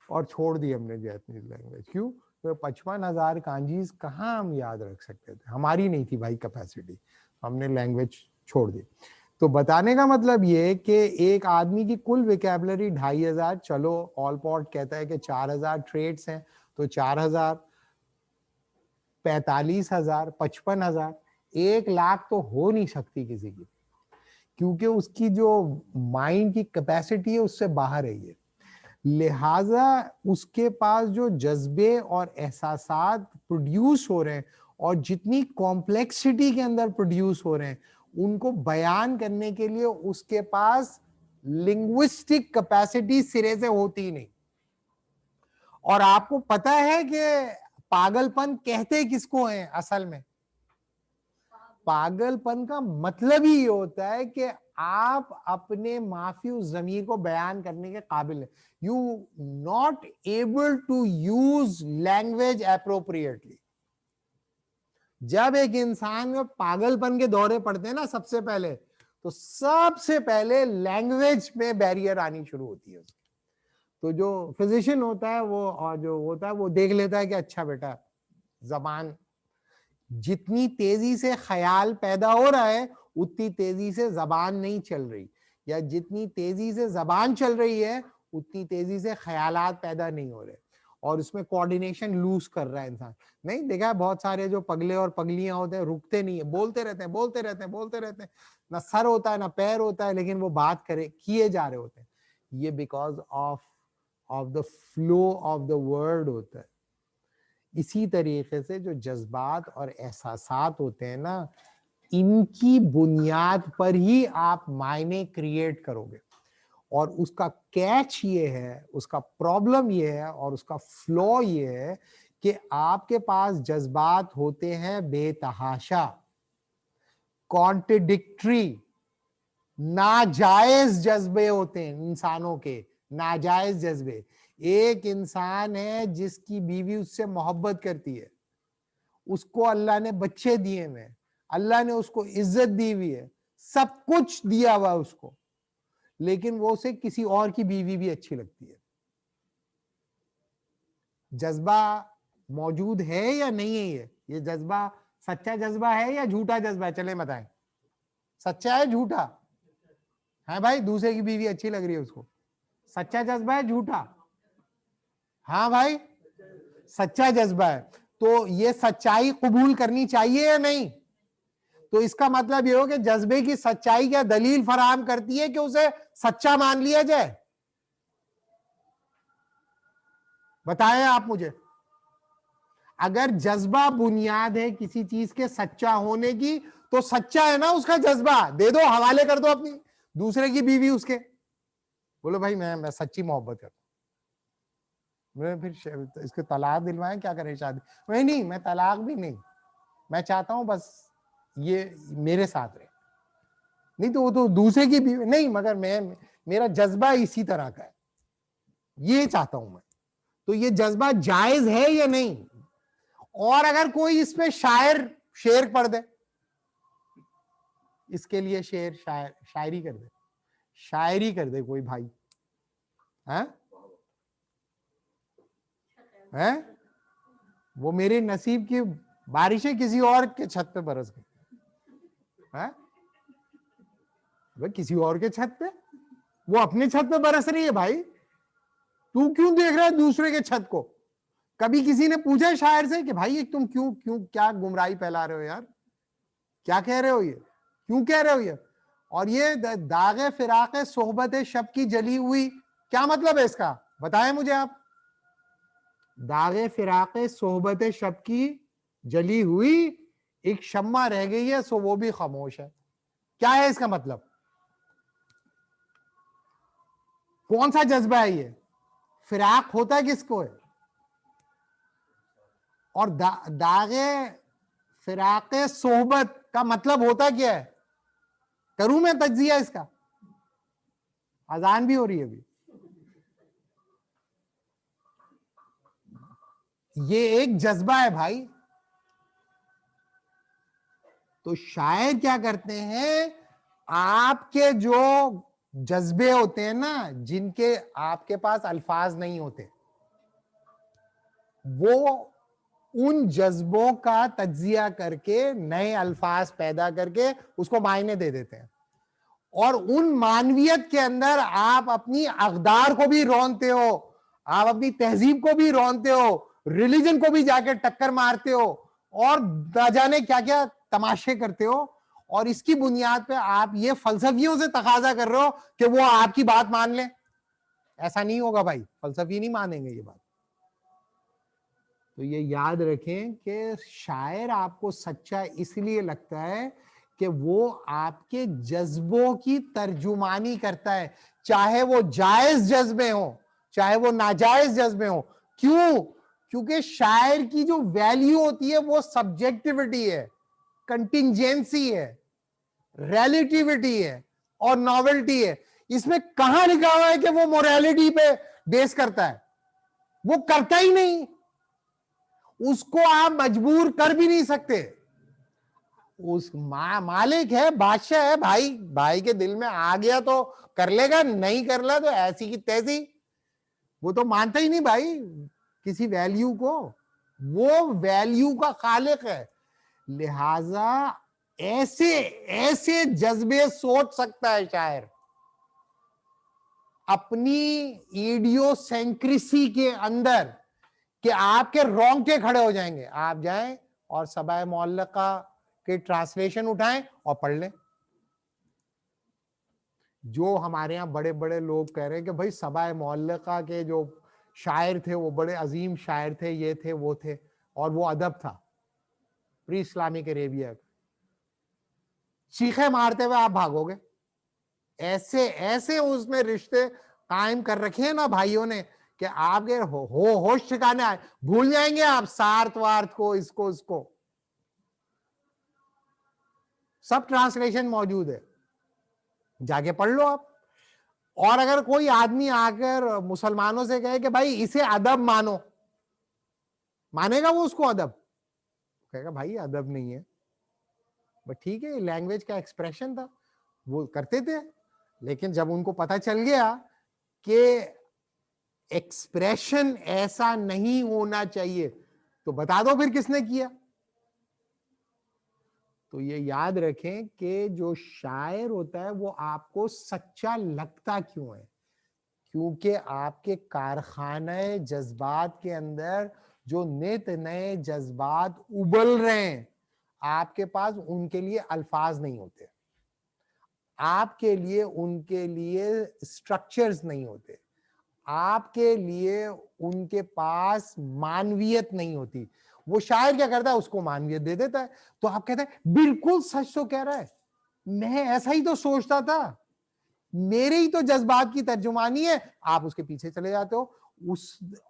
और छोड़ दी हमने जापानीज लैंग्वेज। क्यों? तो 55,000 कांजीज कहाँ हम याद रख सकते थे, हमारी नहीं थी भाई कैपेसिटी, हमने लैंग्वेज छोड़ दी। तो बताने का मतलब ये कि एक आदमी की कुल विकेबलरी 2500, चलो ऑलपॉट कहता है कि 4000 ट्रेड्स हैं, तो 4000, 45,000, 55,000, 1 लाख तो हो नहीं सकती किसी की, क्योंकि उसकी जो माइंड की कैपेसिटी है उससे बाहर है ये। लिहाजा उसके पास जो जज्बे और एहसासात प्रोड्यूस हो रहे हैं और जितनी कॉम्प्लेक्सिटी के अंदर प्रोड्यूस हो रहे हैं, उनको बयान करने के लिए उसके पास लिंग्विस्टिक कैपेसिटी सिरे से होती ही नहीं। और आपको पता है कि पागलपन कहते किसको है असल में? पागलपन का मतलब ही ये होता है कि आप अपने माफी ज़मीर को बयान करने के काबिल हैं, you not able to use language appropriately. जब एक इंसान में पागलपन के दौरे पड़ते हैं ना, सबसे पहले लैंग्वेज में बैरियर आनी शुरू होती है। तो जो फिजिशियन होता है वो, और जो होता है वो देख लेता है कि अच्छा बेटा, जबान जितनी तेजी से ख्याल पैदा हो रहा है उतनी तेजी से जबान नहीं चल रही, या जितनी तेजी से जबान चल रही है उतनी तेजी से ख्यालात पैदा नहीं हो रहे, और उसमें कोऑर्डिनेशन लूज कर रहा है इंसान। नहीं देखा है बहुत सारे जो पगले और पगलियां होते हैं, रुकते नहीं है, बोलते रहते हैं, बोलते रहते हैं, बोलते रहते हैं, ना सर होता है ना पैर होता है, लेकिन वो बात किए जा रहे होते हैं। ये because of the flow of the word होता है। इसी तरीके से जो जज्बात और एहसासात होते हैं ना, इनकी बुनियाद पर ही आप मायने क्रिएट करोगे। और उसका कैच ये है, उसका प्रॉब्लम ये है और उसका फ्लॉ ये है कि आपके पास जज्बात होते हैं बेतहाशा, कॉन्ट्रडिक्टरी, नाजायज जज्बे होते हैं इंसानों के, नाजायज जज्बे। एक इंसान है जिसकी बीवी उससे मोहब्बत करती है, उसको अल्लाह ने बच्चे दिए हुए, अल्लाह ने उसको इज्जत दी हुई है, सब कुछ दिया हुआ है उसको, लेकिन वो उसे किसी और की बीवी भी अच्छी लगती है। जज्बा मौजूद है या नहीं है ये जज्बा सच्चा जज्बा है या झूठा जज्बा है? चले बताएं, सच्चा है झूठा? है भाई, दूसरे की बीवी अच्छी लग रही है उसको, सच्चा जज्बा है झूठा? हाँ भाई, सच्चा जज्बा है। तो ये सच्चाई कबूल करनी चाहिए या नहीं? तो इसका मतलब ये हो कि जज्बे की सच्चाई क्या दलील फराहम करती है कि उसे सच्चा मान लिया जाए? बताएं आप मुझे। अगर जज्बा बुनियाद है किसी चीज के सच्चा होने की, तो सच्चा है ना उसका जज्बा, दे दो, हवाले कर दो अपनी दूसरे की बीवी उसके, बोलो भाई मैं सच्ची मोहब्बत करता हूं, मैं फिर इसके तलाक दिलवाएं, क्या करें शादी? वही नहीं, मैं तलाक भी नहीं, मैं चाहता हूं बस ये मेरे साथ रहे। नहीं तो वो तो दूसरे की बीवी नहीं, मगर मेरा जज्बा इसी तरह का है, ये चाहता हूं मैं। तो ये जज्बा जायज है या नहीं? और अगर कोई इसमें शेर पढ़ दे, इसके लिए शायरी कर दे, शायरी कर दे कोई भाई, हैं? वो मेरे नसीब की बारिशें किसी और के छत पे बरस गई, हैं? भाई किसी और के छत पे, वो अपने छत पे बरस रही है भाई, तू क्यों देख रहा है दूसरे के छत को? कभी किसी ने पूछा है शायर से कि भाई तुम क्यों क्यों क्या गुमराही फैला रहे हो यार, क्या कह रहे हो ये, क्यों कह रहे हो ये? और ये दागे फिराके सोहबत शब की जली हुई, क्या मतलब है इसका? बताएं मुझे आप। दागे फिराके सोहबत शब की जली हुई, एक शम्मा रह गई है सो वो भी खामोश है, क्या है इसका मतलब? कौन सा जज्बा है ये? फिराक होता किसको है? और दागे फिराके सोहबत का मतलब होता क्या है? करूं मैं तज्जिया इसका? अजान भी हो रही है अभी। ये एक जज्बा है भाई। तो शायर क्या करते हैं, आपके जो जज्बे होते हैं ना, जिनके आपके पास अल्फाज नहीं होते, वो उन जज्बों का तज्जिया करके नए अल्फाज पैदा करके उसको मायने दे देते हैं। और उन मानवियत के अंदर आप अपनी अकदार को भी रौंदते हो, आप अपनी तहजीब को भी रौंदते हो, रिलीजन को भी जाके टक्कर मारते हो, और न जाने क्या क्या तमाशे करते हो। और इसकी बुनियाद पे आप ये फलसफियों से तकाजा कर रहे हो कि वो आपकी बात मान लें। ऐसा नहीं होगा भाई, फलसफी नहीं मानेंगे ये बात। तो ये याद रखें कि शायर आपको सच्चा इसलिए लगता है कि वो आपके जज्बों की तर्जुमानी करता है, चाहे वो जायज जज्बे हो चाहे वो नाजायज जज्बे हो। क्यों? क्योंकि शायर की जो वैल्यू होती है वो सब्जेक्टिविटी है, कंटिंजेंसी है, रिलेटिविटी है और नॉवेल्टी है। इसमें कहां लिखा हुआ है कि वो मोरालिटी पे बेस करता है? वो करता ही नहीं, उसको आप मजबूर कर भी नहीं सकते। उस मालिक है, बादशाह है, भाई के दिल में आ गया तो कर लेगा, नहीं कर ला तो ऐसी की तैसी। वो तो मानता ही नहीं भाई किसी वैल्यू को, वो वैल्यू का खालिक है। लिहाजा ऐसे ऐसे जज्बे सोच सकता है शायर, अपनी इडियोसेंक्रेसी के अंदर, कि आपके रोंगटे खड़े हो जाएंगे। आप जाएं और सबाए मुअल्लका के ट्रांसलेशन उठाएं और पढ़ लें। जो हमारे यहाँ बड़े बड़े लोग कह रहे हैं कि भाई सबाए मुअल्लका के जो शायर थे वो बड़े अजीम शायर थे, ये थे वो थे, और वो अदब था प्री इस्लामिक अरेबिया। चीखे मारते हुए आप भागोगे। ऐसे ऐसे उसमें रिश्ते कायम कर रखे हैं ना भाइयों ने कि आपके होश ठिकाने आए, भूल जाएंगे आप सार्थ वार्थ को, इसको उसको। सब ट्रांसलेशन मौजूद है, जाके पढ़ लो आप। और अगर कोई आदमी आकर मुसलमानों से कहे कि भाई इसे अदब मानो, मानेगा वो उसको अदब? कहेगा भाई अदब नहीं है, बट ठीक है लैंग्वेज का एक्सप्रेशन था, वो करते थे। लेकिन जब उनको पता चल गया कि एक्सप्रेशन ऐसा नहीं होना चाहिए, तो बता दो फिर किसने किया। तो ये याद रखें कि जो शायर होता है वो आपको सच्चा लगता क्यों है? क्योंकि आपके कारखाने जज्बात के अंदर जो नित नए जज्बात उबल रहे हैं, आपके पास उनके लिए अल्फाज नहीं होते, आपके लिए उनके लिए स्ट्रक्चर्स नहीं होते, आपके लिए उनके पास मानवीयत नहीं होती। वो शायर क्या करता है, उसको मानवीयत दे देता है। तो आप कहते हैं बिल्कुल सच तो कह रहा है, मैं ऐसा ही तो सोचता था, मेरे ही तो जज्बात की तर्जुमानी है। आप उसके पीछे चले जाते हो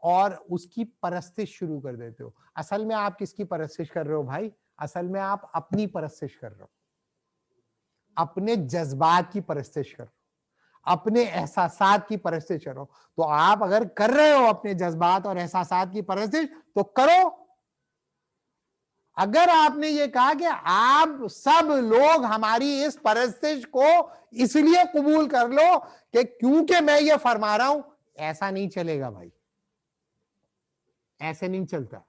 और उसकी परस्तिश शुरू कर देते हो। असल में आप किसकी परस्तिश कर रहे हो भाई? असल में आप अपनी परस्तिश कर रहे हो, अपने जज्बात की परस्तिश कर रहे हो, अपने एहसासात की परस्तिश कर रहे हो। तो आप अगर कर रहे हो अपने जज्बात और एहसासात की परस्तिश, तो करो। अगर आपने ये कहा कि आप सब लोग हमारी इस परस्तिश को इसलिए कबूल कर लो कि क्योंकि मैं ये फरमा रहा हूं, ऐसा नहीं चलेगा भाई, ऐसे नहीं चलता।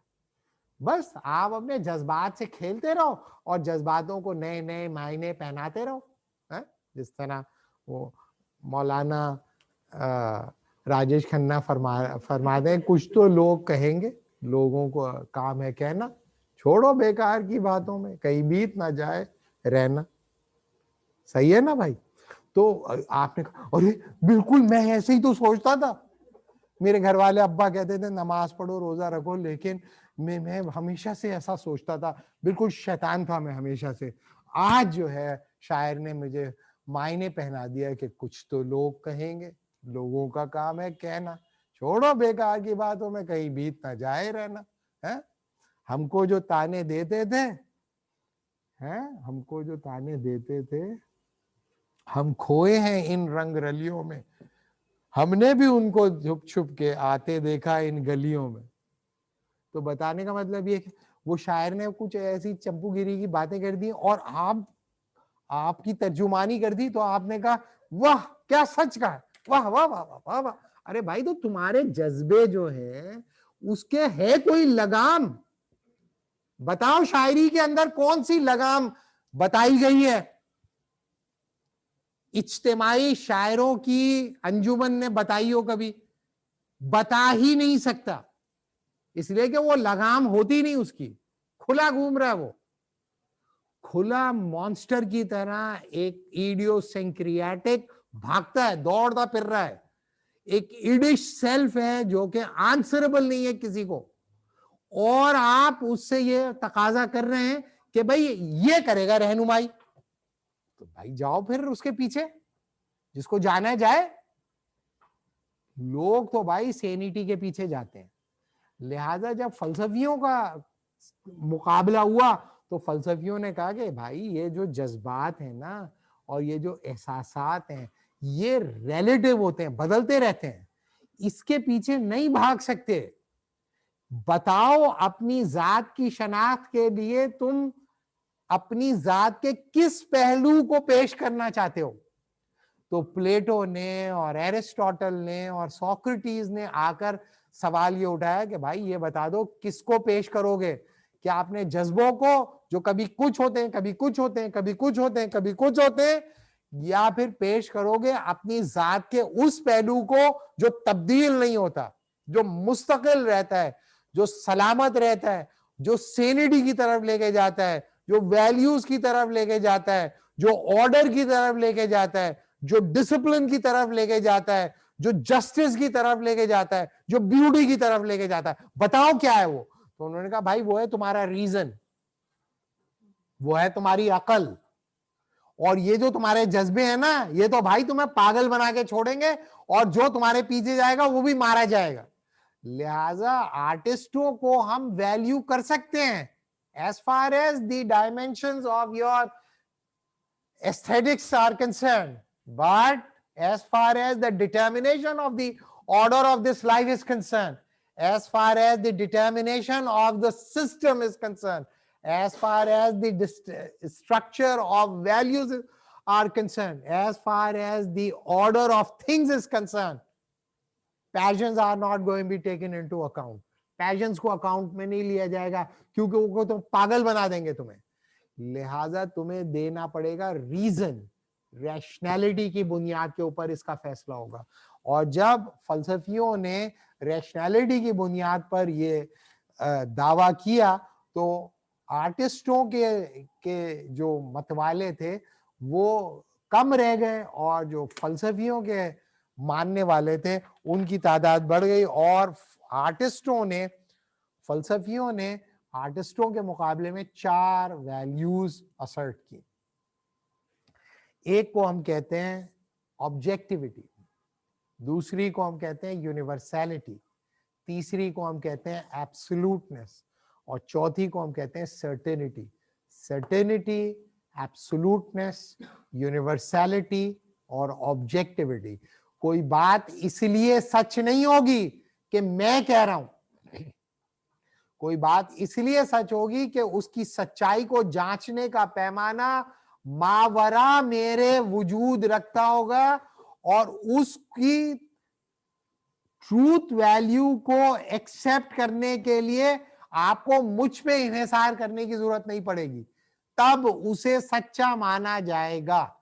बस आप अपने जज्बात से खेलते रहो और जज्बातों को नए नए मायने पहनाते रहो। जिस तरह वो मौलाना राजेश खन्ना फरमाते हैं, कुछ तो लोग कहेंगे, लोगों को काम है कहना, छोड़ो बेकार की बातों में, कहीं बीत ना जाए रहना। सही है ना भाई? तो आपने कहा अरे बिल्कुल मैं ऐसे ही तो सोचता था, मेरे घर वाले अब्बा कहते थे नमाज पढ़ो रोजा रखो, लेकिन मैं हमेशा से ऐसा सोचता था, बिल्कुल शैतान था मैं हमेशा से। आज जो है शायर ने मुझे मायने पहना दिया कि कुछ तो लोग कहेंगे, लोगों का काम है कहना, छोड़ो बेकार की बातों में, कहीं बीत ना जाए रहना। है हमको जो ताने देते थे, हमको जो ताने देते थे, हम खोए हैं इन रंग रलियों में, हमने भी उनको छुप छुप के आते देखा इन गलियों में। तो बताने का मतलब ये कि वो शायर ने कुछ ऐसी चंपूगिरी की बातें कर दी और आपकी तर्जुमानी कर दी, तो आपने कहा वाह क्या सच कहा, वाह वाह वाह वाह वाह वाह। अरे भाई, तो तुम्हारे जज्बे जो है उसके है कोई लगाम? बताओ शायरी के अंदर कौन सी लगाम बताई गई है? इज्तिमाई शायरों की अंजुमन ने बताई हो कभी? बता ही नहीं सकता, इसलिए कि वो लगाम होती नहीं उसकी, खुला घूम रहा है वो, खुला मॉन्स्टर की तरह एक इडियोसिंक्रियाटिक भागता है, दौड़ता फिर रहा है, एक इडिश सेल्फ है जो कि आंसरेबल नहीं है किसी को, और आप उससे ये तकाजा कर रहे हैं कि भाई ये करेगा रहनुमाई, तो भाई जाओ फिर उसके पीछे, जिसको जाना है जाए। लोग तो भाई सेनिटी के पीछे जाते हैं। लिहाजा जब फलसफियों का मुकाबला हुआ तो फलसफियों ने कहा कि भाई ये जो जज्बात है ना और ये जो एहसासात हैं, ये रिलेटिव होते हैं, बदलते रहते हैं, इसके पीछे नहीं भाग सकते। बताओ अपनी जात की शनाख्त के लिए तुम अपनी जात के किस पहलू को पेश करना चाहते हो? तो प्लेटो ने और एरिस्टोटल ने और सोक्रेटिस ने आकर सवाल ये उठाया कि भाई ये बता दो किसको पेश करोगे, क्या अपने जज्बों को जो कभी कुछ होते हैं, कभी कुछ होते हैं, कभी कुछ होते हैं, कभी कुछ होते हैं, या फिर पेश करोगे अपनी जात के उस पहलू को जो तब्दील नहीं होता, जो मुस्तकिल रहता है, जो सलामत रहता है, जो सेनिटी की तरफ लेके जाता है, जो वैल्यूज की तरफ लेके जाता है, जो ऑर्डर की तरफ लेके जाता है, जो डिसिप्लिन की तरफ लेके जाता है, जो जस्टिस की तरफ लेके जाता है, जो ब्यूटी की तरफ लेके जाता है। बताओ क्या है वो? तो उन्होंने कहा भाई वो है तुम्हारा रीजन, वो है तुम्हारी अकल, और ये जो तुम्हारे जज्बे हैं ना, ये तो भाई तुम्हें पागल बना के छोड़ेंगे, और जो तुम्हारे पीछे जाएगा वो भी मारा जाएगा। लिहाजा आर्टिस्टों को हम वैल्यू कर सकते हैं as far as the dimensions of your aesthetics are concerned, but as far as the determination of the order of this life is concerned, as far as the determination of the system is concerned, as far as the structure of values are concerned, as far as the order of things is concerned, passions are not going to be taken into account. Patience को account में नहीं लिया जाएगा, क्योंकि वो तो पागल बना देंगे तुम्हें। लिहाजा तुम्हें देना पड़ेगा रीजन, रैशनैलिटी की बुनियाद के ऊपर इसका फैसला होगा। और जब फलसफियों ने रैशनैलिटी की बुनियाद पर ये दावा किया तो आर्टिस्टों के जो मतवाले थे वो कम रह गए और जो फलसफियों के मानने वाले थे उनकी तादाद बढ़ गई। और फलसफियों ने आर्टिस्टों के मुकाबले में 4 वैल्यूज असर्ट की। एक को हम कहते हैं ऑब्जेक्टिविटी, दूसरी को हम कहते हैं यूनिवर्सैलिटी, तीसरी को हम कहते हैं एब्सोल्यूटनेस और चौथी को हम कहते हैं सर्टेनिटी। सर्टेनिटी, एब्सोल्यूटनेस, यूनिवर्सैलिटी और ऑब्जेक्टिविटी। कोई बात इसलिए सच नहीं होगी कि मैं कह रहा हूं, कोई बात इसलिए सच होगी कि उसकी सच्चाई को जांचने का पैमाना मावरा मेरे वजूद रखता होगा और उसकी ट्रूथ वैल्यू को एक्सेप्ट करने के लिए आपको मुझ पे इन्हिसार करने की जरूरत नहीं पड़ेगी, तब उसे सच्चा माना जाएगा।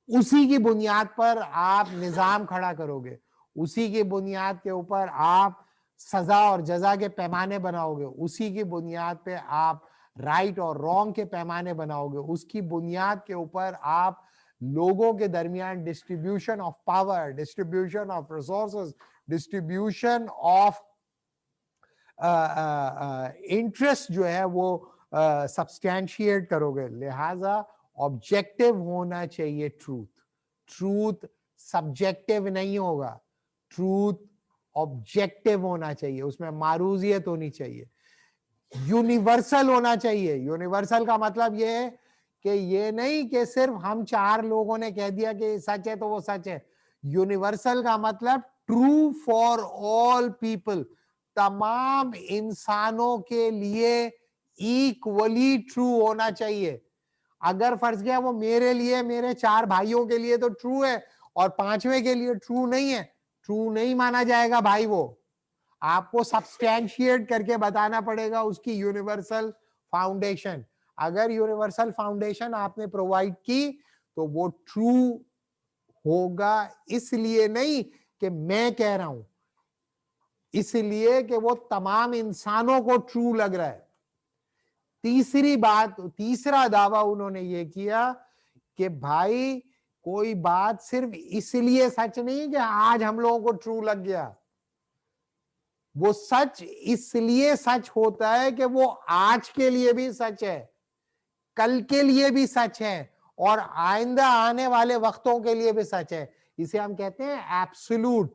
उसी की बुनियाद पर आप निजाम खड़ा करोगे, उसी की बुनियाद के ऊपर आप सजा और जजा के पैमाने बनाओगे, उसी की बुनियाद पे आप राइट और रॉन्ग के पैमाने बनाओगे, उसकी बुनियाद के ऊपर आप लोगों के दरमियान distribution of power, distribution of resources, distribution of interest जो है वो सब्सटैंशिएट करोगे। लिहाजा ऑब्जेक्टिव होना चाहिए ट्रूथ, ट्रूथ सब्जेक्टिव नहीं होगा, ट्रूथ ऑब्जेक्टिव होना चाहिए, उसमें मारूजियत होनी चाहिए, यूनिवर्सल होना चाहिए। यूनिवर्सल का मतलब ये है कि ये नहीं कि सिर्फ हम 4 लोगों ने कह दिया कि सच है तो वो सच है। यूनिवर्सल का मतलब ट्रू फॉर ऑल पीपल, तमाम इंसानों के लिए इक्वली ट्रू होना चाहिए। अगर फर्ज किया वो मेरे लिए, मेरे 4 भाइयों के लिए तो ट्रू है और 5वें के लिए ट्रू नहीं है, ट्रू नहीं माना जाएगा भाई। वो आपको सब्सटैंशिएट करके बताना पड़ेगा उसकी यूनिवर्सल फाउंडेशन। अगर यूनिवर्सल फाउंडेशन आपने प्रोवाइड की तो वो ट्रू होगा, इसलिए नहीं कि मैं कह रहा हूं, इसलिए कि वो तमाम इंसानों को ट्रू लग रहा है। तीसरी बात, तीसरा दावा उन्होंने ये किया कि भाई कोई बात सिर्फ इसलिए सच नहीं कि आज हम लोगों को ट्रू लग गया, वो सच इसलिए सच होता है कि वो आज के लिए भी सच है, कल के लिए भी सच है और आइंदा आने वाले वक्तों के लिए भी सच है। इसे हम कहते हैं absolute,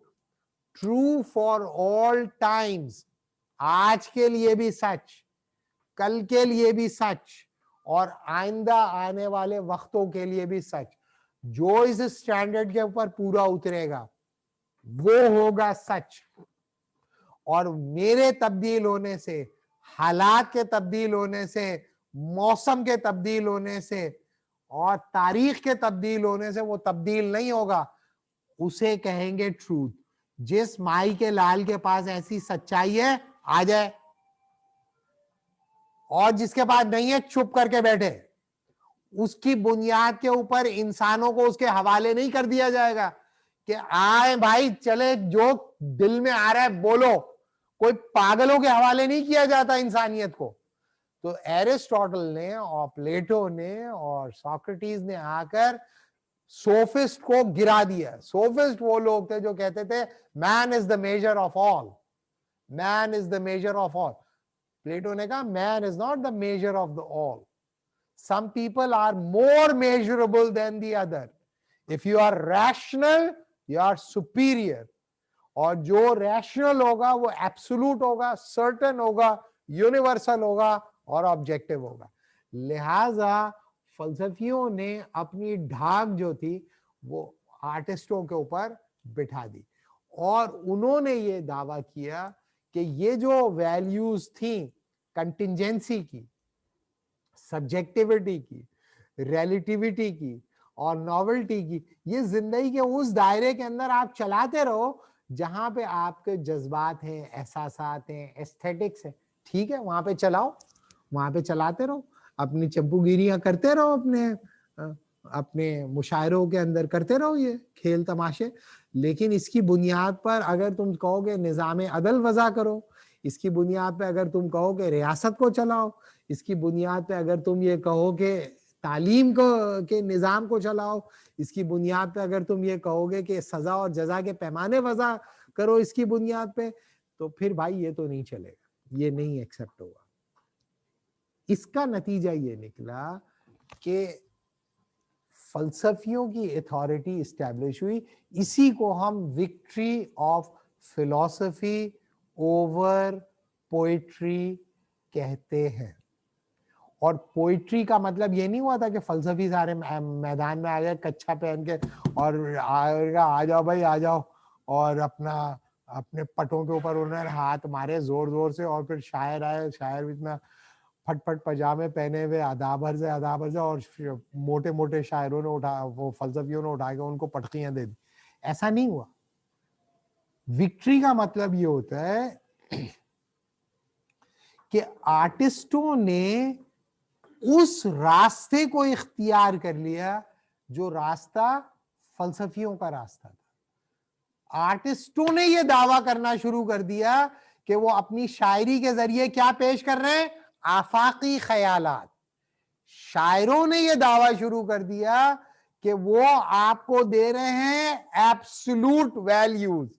true for all times, आज के लिए भी सच, कल के लिए भी सच और आइंदा आने वाले वक्तों के लिए भी सच। जो इस स्टैंडर्ड के ऊपर पूरा उतरेगा वो होगा सच। और मेरे तब्दील होने से, हालात के तब्दील होने से, मौसम के तब्दील होने से और तारीख के तब्दील होने से वो तब्दील नहीं होगा, उसे कहेंगे ट्रूथ। जिस माई के लाल के पास ऐसी सच्चाई है आ जाए, और जिसके पास नहीं है चुप करके बैठे। उसकी बुनियाद के ऊपर इंसानों को उसके हवाले नहीं कर दिया जाएगा कि आए भाई चले जो दिल में आ रहा है बोलो। कोई पागलों के हवाले नहीं किया जाता इंसानियत को। तो एरिस्टोटल ने और प्लेटो ने और सोक्रेटिस ने आकर सोफिस्ट को गिरा दिया। सोफिस्ट वो लोग थे जो कहते थे man is the measure of all, man is the measure of all. Plato ने कहा man is not the measure of the all, some people are more measurable than the other. If you are rational, you are superior. और जो rational होगा वो absolute होगा, certain होगा, universal होगा और ऑब्जेक्टिव होगा। लिहाजा फलसफियों ने अपनी ढाक जो थी वो आर्टिस्टों के ऊपर बिठा दी और उन्होंने ये दावा किया कि ये जो वैल्यूज थी कंटिंजेंसी की, सब्जेक्टिविटी की, रिलेटिविटी की और नॉवेल्टी की, ये जिंदगी के उस दायरे के अंदर आप चलाते रहो जहां पे आपके जज्बात हैं, एहसासात हैं, एस्थेटिक्स है, ठीक है, वहां पे चलाओ, वहां पे चलाते रहो। अपनी चंपूगिरियां करते रहो, अपने मुशायरों के अंदर करते रहो ये खेल तमाशे, लेकिन इसकी बुनियाद पर अगर तुम कहोगे निज़ाम अदल वज़ा करो, इसकी बुनियाद पे अगर तुम कहो कि रियासत को चलाओ, इसकी बुनियाद पे अगर तुम ये कहो कि तालीम को के निज़ाम को चलाओ, इसकी बुनियाद पे अगर तुम ये कहोगे कि सज़ा और जज़ा के पैमाने वज़ा करो इसकी बुनियाद पे, तो फिर भाई ये तो नहीं चलेगा, ये नहीं एक्सेप्ट होगा। इसका नतीजा ये निकला कि फलसफियों की अथॉरिटी इस्टेब्लिश हुई। इसी को हम victory of philosophy over poetry कहते हैं। और पोइट्री का मतलब ये नहीं हुआ था कि फलसफी सारे मैदान में आ गए कच्छा पहन के और आ जाओ भाई आ जाओ, और अपने पटों के ऊपर उन्होंने हाथ मारे जोर जोर से, और फिर शायर आए, शायर इतना फटफट पजामे पहने हुए अदाबर से और मोटे मोटे शायरों ने वो फलसफियों ने उठा के उनको पटकियां दे दी। ऐसा नहीं हुआ। विक्ट्री का मतलब ये होता है कि आर्टिस्टों ने उस रास्ते को इख्तियार कर लिया जो रास्ता फलसफियों का रास्ता था। आर्टिस्टों ने ये दावा करना शुरू कर दिया कि वो अपनी शायरी के जरिए क्या पेश कर रहे हैं, आफाकी ख्यालात। शायरों ने ये दावा शुरू कर दिया कि वो आपको दे रहे हैं एब्सोल्यूट वैल्यूज।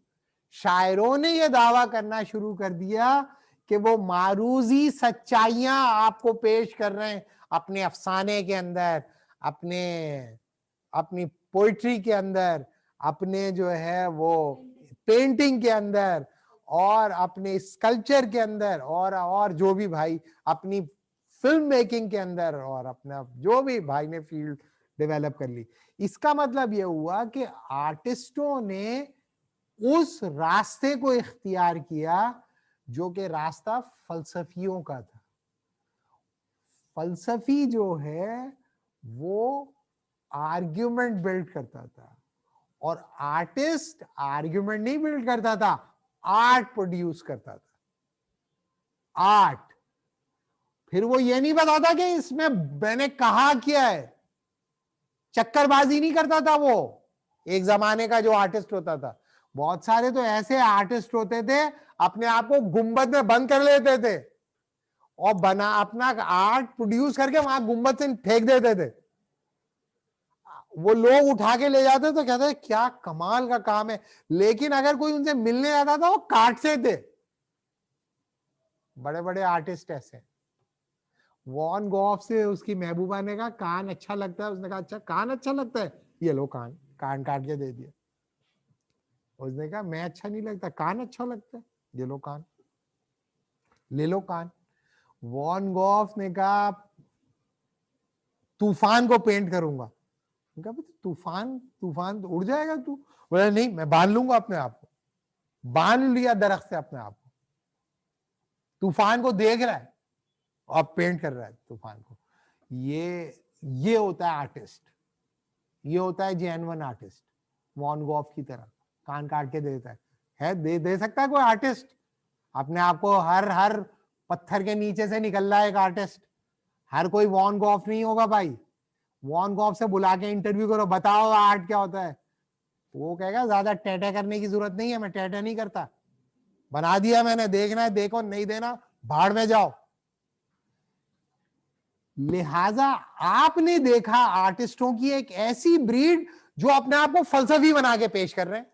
शायरों ने ये दावा करना शुरू कर दिया कि वो मारूजी सच्चाइयां आपको पेश कर रहे हैं अपने अफसाने के अंदर, अपनी पोइट्री के अंदर, अपने जो है वो पेंटिंग के अंदर, और अपने स्कल्पचर के अंदर, और जो भी भाई अपनी फिल्म मेकिंग के अंदर, और अपना जो भी भाई ने फील्ड डेवलप कर ली। इसका मतलब यह हुआ कि आर्टिस्टों ने उस रास्ते को इख्तियार किया जो कि रास्ता फलसफियों का था। फलसफी जो है वो आर्ग्यूमेंट बिल्ड करता था, और आर्टिस्ट आर्ग्यूमेंट नहीं बिल्ड करता था, आर्ट प्रोड्यूस करता था। आर्ट। फिर वो ये नहीं बताता कि इसमें मैंने कहा क्या है, चक्करबाजी नहीं करता था वो। एक जमाने का जो आर्टिस्ट होता था, बहुत सारे तो ऐसे आर्टिस्ट होते थे अपने आप को गुंबद में बंद कर लेते थे और अपना आर्ट प्रोड्यूस करके वहां गुंबद से फेंक देते थे। वो लोग उठा के ले जाते तो कहते क्या कमाल का काम है, लेकिन अगर कोई उनसे मिलने आता था वो काटते थे। बड़े बड़े आर्टिस्ट ऐसे। वॉन गॉफ से उसकी महबूबा ने कहा कान अच्छा लगता है, उसने कहा अच्छा कान अच्छा लगता है, ये लो कान काट के दे दिया। उसने कहा मैं अच्छा नहीं लगता, कान अच्छा लगता है, ये लो कान, ले लो कान। वॉन गॉफ ने कहा तूफान को पेंट करूंगा, तूफान तो उड़ जाएगा तू। बोला नहीं मैं बांध लूंगा अपने आप को। बांध लिया दरख्त से अपने आप को, तूफान को देख रहा है और पेंट कर रहा है तूफान को। ये होता है आर्टिस्ट, ये होता है जेन्युइन आर्टिस्ट। वॉन गॉफ की तरह कान काट के देता है दे सकता है कोई आर्टिस्ट अपने आप को? हर पत्थर के नीचे से निकल रहा है एक आर्टिस्ट। हर कोई वॉन गॉफ नहीं होगा भाई। वॉन गॉफ से बुला के इंटरव्यू करो, बताओ आर्ट क्या होता है, वो कहेगा ज्यादा टैटा करने की जरूरत नहीं है, मैं टैटा नहीं करता, बना दिया मैंने, देखना है देखो, नहीं देना भाड़ में जाओ। लिहाजा आपने देखा आर्टिस्टों की एक ऐसी ब्रीड जो अपने आप को फलसफी बना के पेश कर रहे हैं।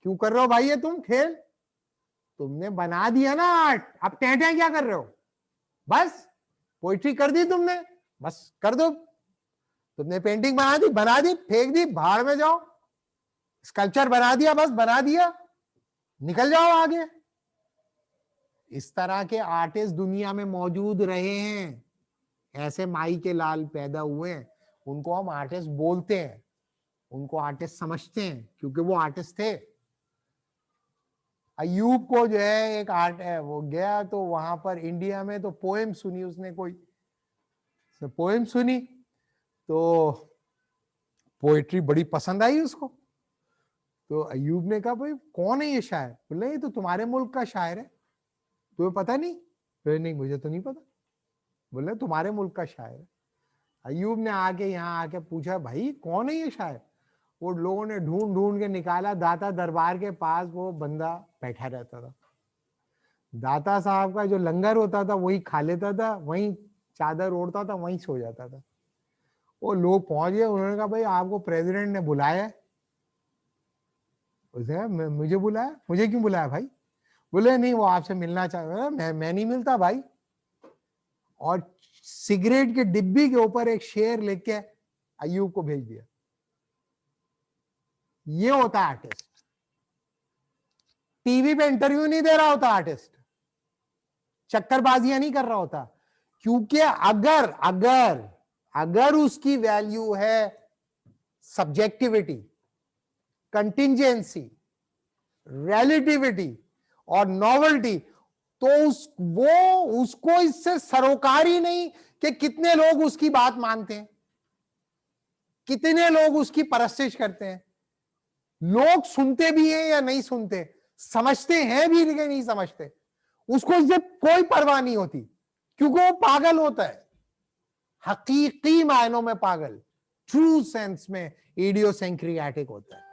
क्यों कर रहे हो भाई ये तुम खेल? तुमने बना दिया ना आर्ट, अब टैटा क्या कर रहे हो? बस पोइट्री कर दी तुमने, बस कर दो। तुमने पेंटिंग बना दी फेंक दी, भाड़ में जाओ। स्कल्पचर बना दिया, बस बना दिया, निकल जाओ आगे। इस तरह के आर्टिस्ट दुनिया में मौजूद रहे हैं। ऐसे माई के लाल पैदा हुए हैं, उनको हम आर्टिस्ट बोलते हैं, उनको आर्टिस्ट समझते हैं क्योंकि वो आर्टिस्ट थे। अयूब को जो है एक आर्ट है, वो गया तो वहां पर इंडिया में तो पोएम सुनी उसने, कोई पोएम सुनी तो पोएट्री बड़ी पसंद आई उसको। तो अयूब ने कहा भाई कौन है ये शायर? बोले ये तो तुम्हारे मुल्क का शायर है, तुम्हें पता नहीं? फिर नहीं मुझे तो नहीं पता। बोले तुम्हारे मुल्क का शायर। अय्यूब ने आके यहाँ आके पूछा भाई कौन है ये शायर? वो लोगों ने ढूंढ ढूंढ के निकाला, दाता दरबार के पास वो बंदा बैठा रहता था। दाता साहब का जो लंगर होता था वही खा लेता था, वहीं चादर ओढ़ता था, वहीं सो जाता था। वो लोग पहुंच गए, उन्होंने कहा भाई आपको प्रेसिडेंट ने बुलाया है। उसने मुझे बुलाया? मुझे क्यों बुलाया भाई? बोले नहीं वो आपसे मिलना चाह मैं नहीं मिलता भाई। और सिगरेट के डिब्बी के ऊपर एक शेर लेके अय्यूब को भेज दिया। ये होता है आर्टिस्ट। टीवी पे इंटरव्यू नहीं दे रहा होता आर्टिस्ट, चक्करबाजियां नहीं कर रहा होता, क्योंकि अगर अगर अगर उसकी वैल्यू है सब्जेक्टिविटी, कंटिंजेंसी, रिलेटिविटी और नॉवेल्टी, तो उसको इससे सरोकार ही नहीं कि कितने लोग उसकी बात मानते हैं, कितने लोग उसकी परस्तिश करते हैं, लोग सुनते भी हैं या नहीं सुनते, समझते हैं भी कि नहीं समझते, उसको इससे कोई परवाह नहीं होती, क्योंकि वो पागल होता है, हकीकी मायनों में पागल, ट्रू सेंस में इडियोसेंक्रियाटिक होता है।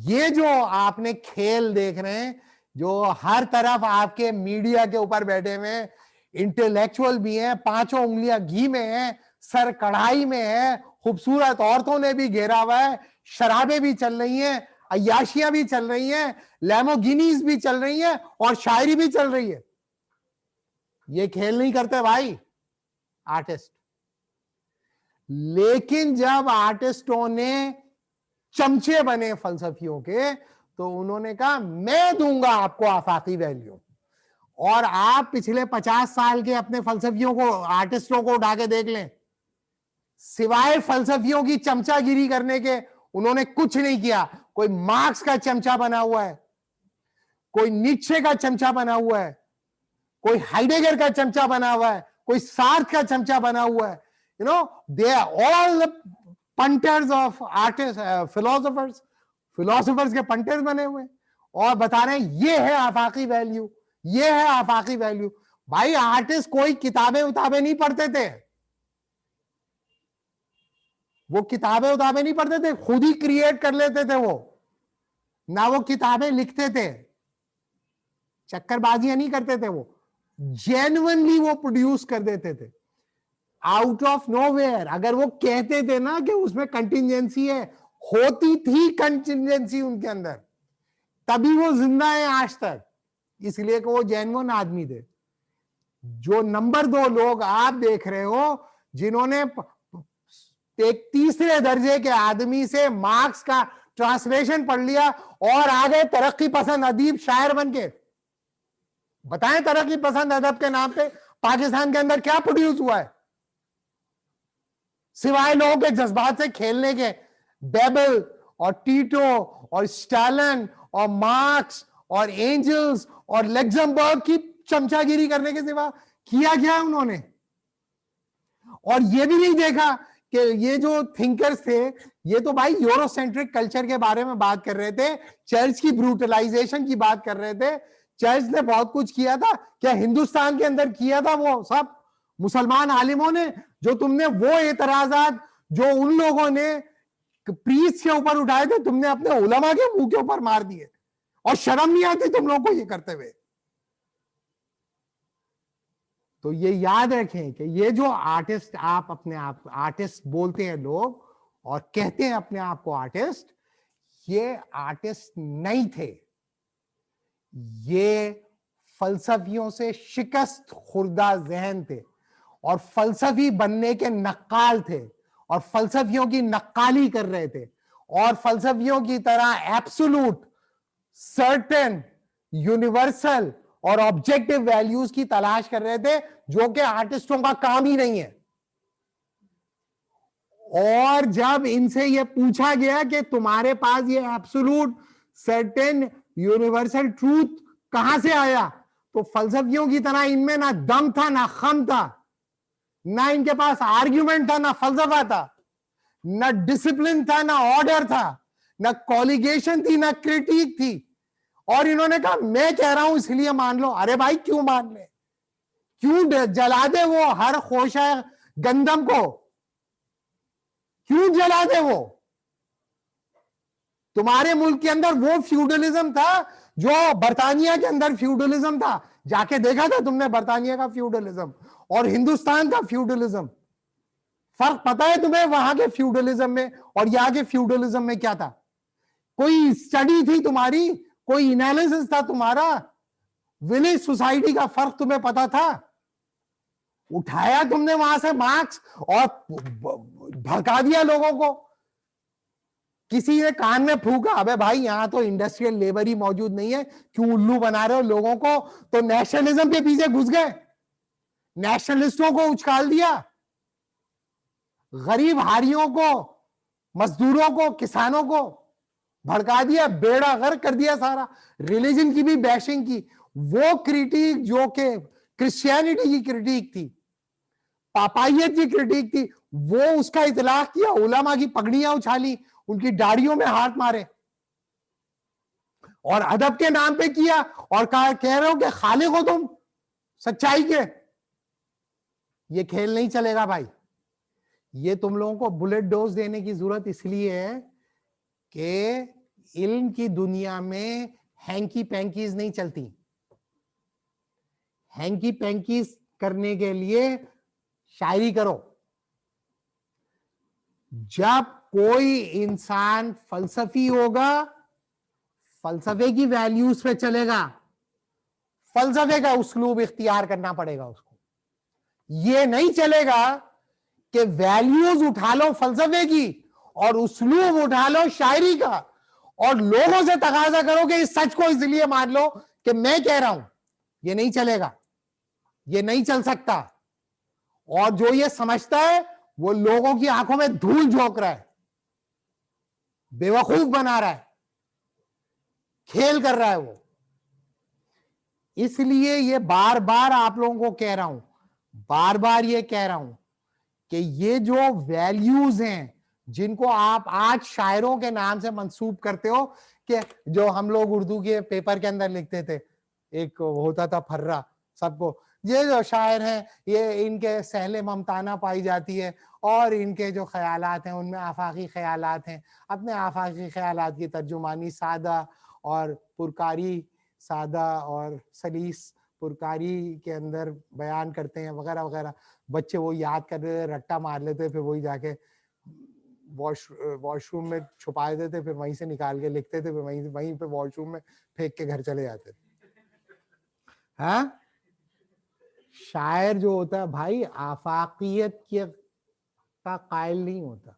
ये जो आपने खेल देख रहे हैं, जो हर तरफ आपके मीडिया के ऊपर बैठे हुए इंटेलेक्चुअल भी हैं, पांचों उंगलियां घी में हैं, सर कढ़ाई में है, खूबसूरत औरतों ने भी घेरा हुआ है, शराबें भी चल रही हैं, अय्याशियां भी चल रही हैं, लैम्बोर्गिनीज भी चल रही हैं और शायरी भी चल रही है। ये खेल नहीं करते भाई आर्टिस्ट। लेकिन जब आर्टिस्टों ने चमचे बने फलसफियों के, तो उन्होंने कहा मैं दूंगा आपको आफाकी वैल्यू। और आप पिछले 50 साल के अपने फलसफियों को, आर्टिस्टों को उठा के देख लें, सिवाय फलसफियों की चमचागिरी करने के उन्होंने कुछ नहीं किया। कोई मार्क्स का चमचा बना हुआ है, कोई नीचे का चमचा बना हुआ है, कोई हाइडेगर का चमचा बना हुआ है, कोई सार्थ का चमचा बना हुआ है। You know, they are all the punters of artist, philosophers के पंटर्स बने हुए और बता रहे हैं ये है आफाकी वैल्यू, ये है आफाकी वैल्यू। भाई आर्टिस्ट कोई किताबें उताबें नहीं पढ़ते थे, वो किताबें उताबें नहीं पढ़ते थे, खुद ही क्रिएट कर लेते थे वो, ना वो किताबें लिखते थे, चक्करबाजियां नहीं करते थे, वो जेन्युइनली वो प्रोड्यूस कर देते थे आउट ऑफ नोवेयर। अगर वो कहते थे ना कि उसमें कंटिजेंसी है, होती थी कंटिजेंसी उनके अंदर, तभी वो जिंदा है आज तक, इसलिए कि वो जेन्युइन आदमी थे। जो नंबर 2 लोग आप देख रहे हो, जिन्होंने एक तीसरे दर्जे के आदमी से मार्क्स का ट्रांसलेशन पढ़ लिया और आ गए तरक्की पसंद अदीब शायर बन के। बताएं तरक्की पसंद अदब के नाम पे पाकिस्तान के अंदर क्या प्रोड्यूस हुआ है, सिवाय लोगों के जज्बात से खेलने के? बेबल और टीटो और स्टालिन और मार्क्स और एंजल्स और लग्जमबर्ग की चमचागिरी करने के सिवा किया क्या उन्होंने? और ये भी नहीं देखा कि ये जो थिंकर्स थे, ये तो भाई यूरोसेंट्रिक कल्चर के बारे में बात कर रहे थे, चर्च की ब्रूटलाइजेशन की बात कर रहे थे। चर्च ने बहुत कुछ किया था, क्या हिंदुस्तान के अंदर किया था वो सब मुसलमान आलिमों ने? जो तुमने वो एतराजात जो उन लोगों ने प्रीस्ट के ऊपर उठाए थे, तुमने अपने उलमा के मुंह के ऊपर मार दिए, और शर्म नहीं आती तुम लोगों को ये करते हुए? तो ये याद रखें कि ये जो आर्टिस्ट, आप अपने आप आर्टिस्ट बोलते हैं लोग और कहते हैं अपने आप को आर्टिस्ट, ये आर्टिस्ट नहीं थे, ये फलसफियों से शिकस्त खुर्दा जहन थे और फलसफी बनने के नक्काल थे और फलसफियों की नक्काली कर रहे थे और फलसफियों की तरह एब्सोल्यूट, सर्टेन, यूनिवर्सल और ऑब्जेक्टिव वैल्यूज की तलाश कर रहे थे, जो कि आर्टिस्टों का काम ही नहीं है। और जब इनसे यह पूछा गया कि तुम्हारे पास ये एब्सोल्यूट, सर्टेन, यूनिवर्सल ट्रूथ कहां से आया, तो फलसफियों की तरह इनमें ना दम था ना खम था, ना इनके पास आर्ग्यूमेंट था ना फलसफा था, ना डिसिप्लिन था ना ऑर्डर था, ना कॉलिगेशन थी ना क्रिटिक थी। और इन्होंने कहा मैं कह रहा हूं इसलिए मान लो। अरे भाई क्यों मान ले? क्यों जला दे वो हर खोशा गंदम को, क्यों जला दे वो? तुम्हारे मुल्क के अंदर वो फ्यूडलिज्म था जो बर्तानिया के अंदर फ्यूडलिज्म था। जाके देखा था तुमने बर्तानिया का फ्यूडलिज्म और हिंदुस्तान का फ्यूडलिज्म? फर्क पता है तुम्हें वहां के फ्यूडलिज्म में और यहाँ के फ्यूडलिज्म में क्या था? कोई स्टडी थी तुम्हारी, कोई एनालिसिस था तुम्हारा? विलेज सोसाइटी का फर्क तुम्हें पता था? उठाया तुमने वहां से मार्क्स और भड़का दिया लोगों को। किसी ने कान में फूका, अबे भाई यहां तो इंडस्ट्रियल लेबर ही मौजूद नहीं है, क्यों उल्लू बना रहे हो लोगों को? तो नेशनलिज्म के पीछे घुस गए, नेशनलिस्टों को उछाल दिया, गरीब हारियों को, मजदूरों को, किसानों को भड़का दिया, बेड़ा गर्क कर दिया सारा। रिलीजन की भी बैशिंग की, वो क्रिटिक जो के क्रिश्चियनिटी की क्रिटिक थी, पापाइयत की क्रिटिक थी, वो उसका इतलाक किया, उलमा की पगड़ियां उछाली, उनकी दाढ़ियों में हाथ मारे और अदब के नाम पे किया और कह रहे हो कि खालिक हो तुम सच्चाई के। ये खेल नहीं चलेगा भाई। ये तुम लोगों को बुलेट डोज देने की जरूरत इसलिए है कि इल्म की दुनिया में हैंकी पैंकीज नहीं चलती। हैंकी पैंकीज करने के लिए शायरी करो। जब कोई इंसान फलसफी होगा, फलसफे की वैल्यूज पे चलेगा, फलसफे का उसलूब इख्तियार करना पड़ेगा उसको। ये नहीं चलेगा कि वैल्यूज उठा लो फलसफे की और उसलूब उठा लो शायरी का और लोगों से तकाजा करो कि इस सच को इसलिए मान लो कि मैं कह रहा हूं। ये नहीं चलेगा, ये नहीं चल सकता। और जो ये समझता है वो लोगों की आंखों में धूल झोंक रहा है, बेवकूफ बना रहा है, खेल कर रहा है वो। इसलिए ये बार बार आप लोगों को कह रहा हूं, बार बार ये कह रहा हूं कि ये जो वैल्यूज हैं जिनको आप आज शायरों के नाम से मंसूब करते हो, कि जो हम लोग उर्दू के पेपर के अंदर लिखते थे, एक होता था फर्रा सबको, ये जो शायर हैं ये इनके सहले ममताना पाई जाती है और इनके जो ख्यालात हैं उनमें आफाकी ख्यालात हैं, अपने आफाकी ख्यालात की तर्जुमानी सादा और पुरकारी, सादा और सलीस पुरकारी के अंदर बयान करते हैं वगैरह वगैरह। बच्चे वो याद कर रहे थे, रट्टा मार लेते, फिर वही जाके वॉशरूम में छुपा देते, फिर वहीं से निकाल के लिखते थे, फिर वहीं पे वॉशरूम में फेंक के घर चले जाते थे। हाँ, शायर जो होता है भाई आफाकियत का कायल नहीं होता,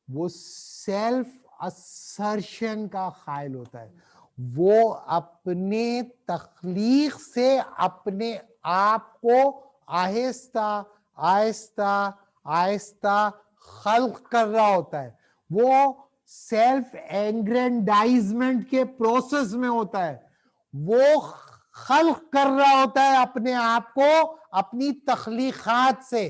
वो सेल्फ असर्शन का कायल होता है। वो अपने तख्लीक से अपने आप को आहिस्ता आहिस्ता आहिस्ता खल्क कर रहा होता है। वो सेल्फ एंग्रेंडाइजमेंट के प्रोसेस में होता है, वो खल्क कर रहा होता है अपने आप को अपनी तख्लीकात से।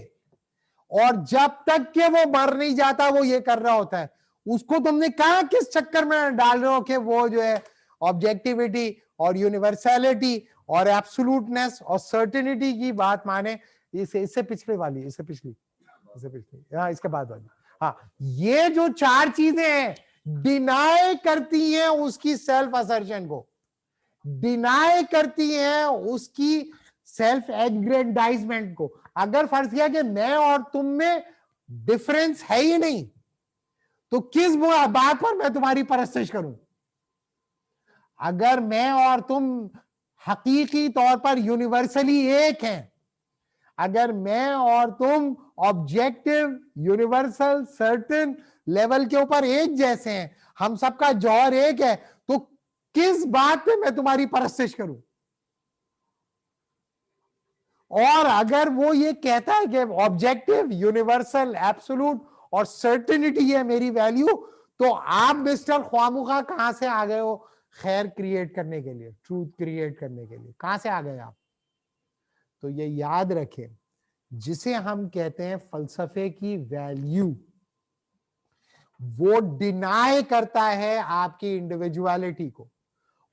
और जब तक के वो मर नहीं जाता वो ये कर रहा होता है। उसको तुमने कहा किस चक्कर में डाल रहे हो कि वो जो है ऑब्जेक्टिविटी और यूनिवर्सैलिटी और एब्सोल्यूटनेस और सर्टेनिटी की बात माने। इससे पिछले वाली, इससे पिछली, हाँ इसके बाद वाली, हाँ, ये जो चार चीजें हैं डिनाई करती हैं उसकी सेल्फ असर्शन को, डिनाई करती हैं उसकी सेल्फ एग्रेंडाइजमेंट को। अगर फर्ज किया कि मैं और तुम में डिफरेंस है ही नहीं, तो किस बात पर मैं तुम्हारी परस्तिश करूं? अगर मैं और तुम हकीकी तौर पर यूनिवर्सली एक हैं, अगर मैं और तुम ऑब्जेक्टिव यूनिवर्सल सर्टेन लेवल के ऊपर एक जैसे हैं, हम सबका जौहर एक है, तो किस बात पे मैं तुम्हारी परस्तिश करूं? और अगर वो ये कहता है कि ऑब्जेक्टिव यूनिवर्सल एब्सोल्यूट और सर्टेनिटी है मेरी वैल्यू, तो आप मिस्टर ख्वामुखा कहां से आ गए हो खैर क्रिएट करने के लिए, ट्रूथ क्रिएट करने के लिए? कहां से आ गए आप? तो ये याद रखें, जिसे हम कहते हैं फलसफे की वैल्यू, वो डिनाई करता है आपकी इंडिविजुअलिटी को,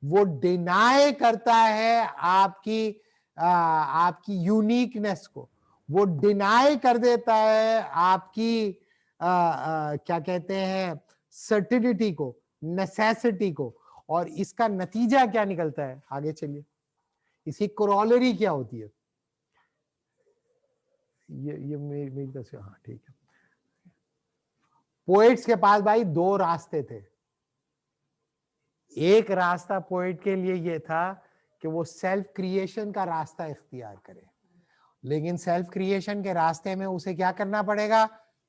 वो डिनाई करता है आपकी आपकी यूनिकनेस को, वो डिनाई कर देता है आपकी क्या कहते हैं सर्टिनिटी को, नेसेसिटी को। और इसका नतीजा क्या निकलता है, आगे चलिए, इसकी कोरोलरी क्या होती है। ये मेरी तरफ से, हाँ ठीक है। पोएट्स के पास भाई दो रास्ते थे। एक रास्ता पोएट के लिए ये था कि वो सेल्फ क्रिएशन का रास्ता इख्तियार करे, लेकिन सेल्फ क्रिएशन के रास्ते में उसे क्या करना पड़ेगा,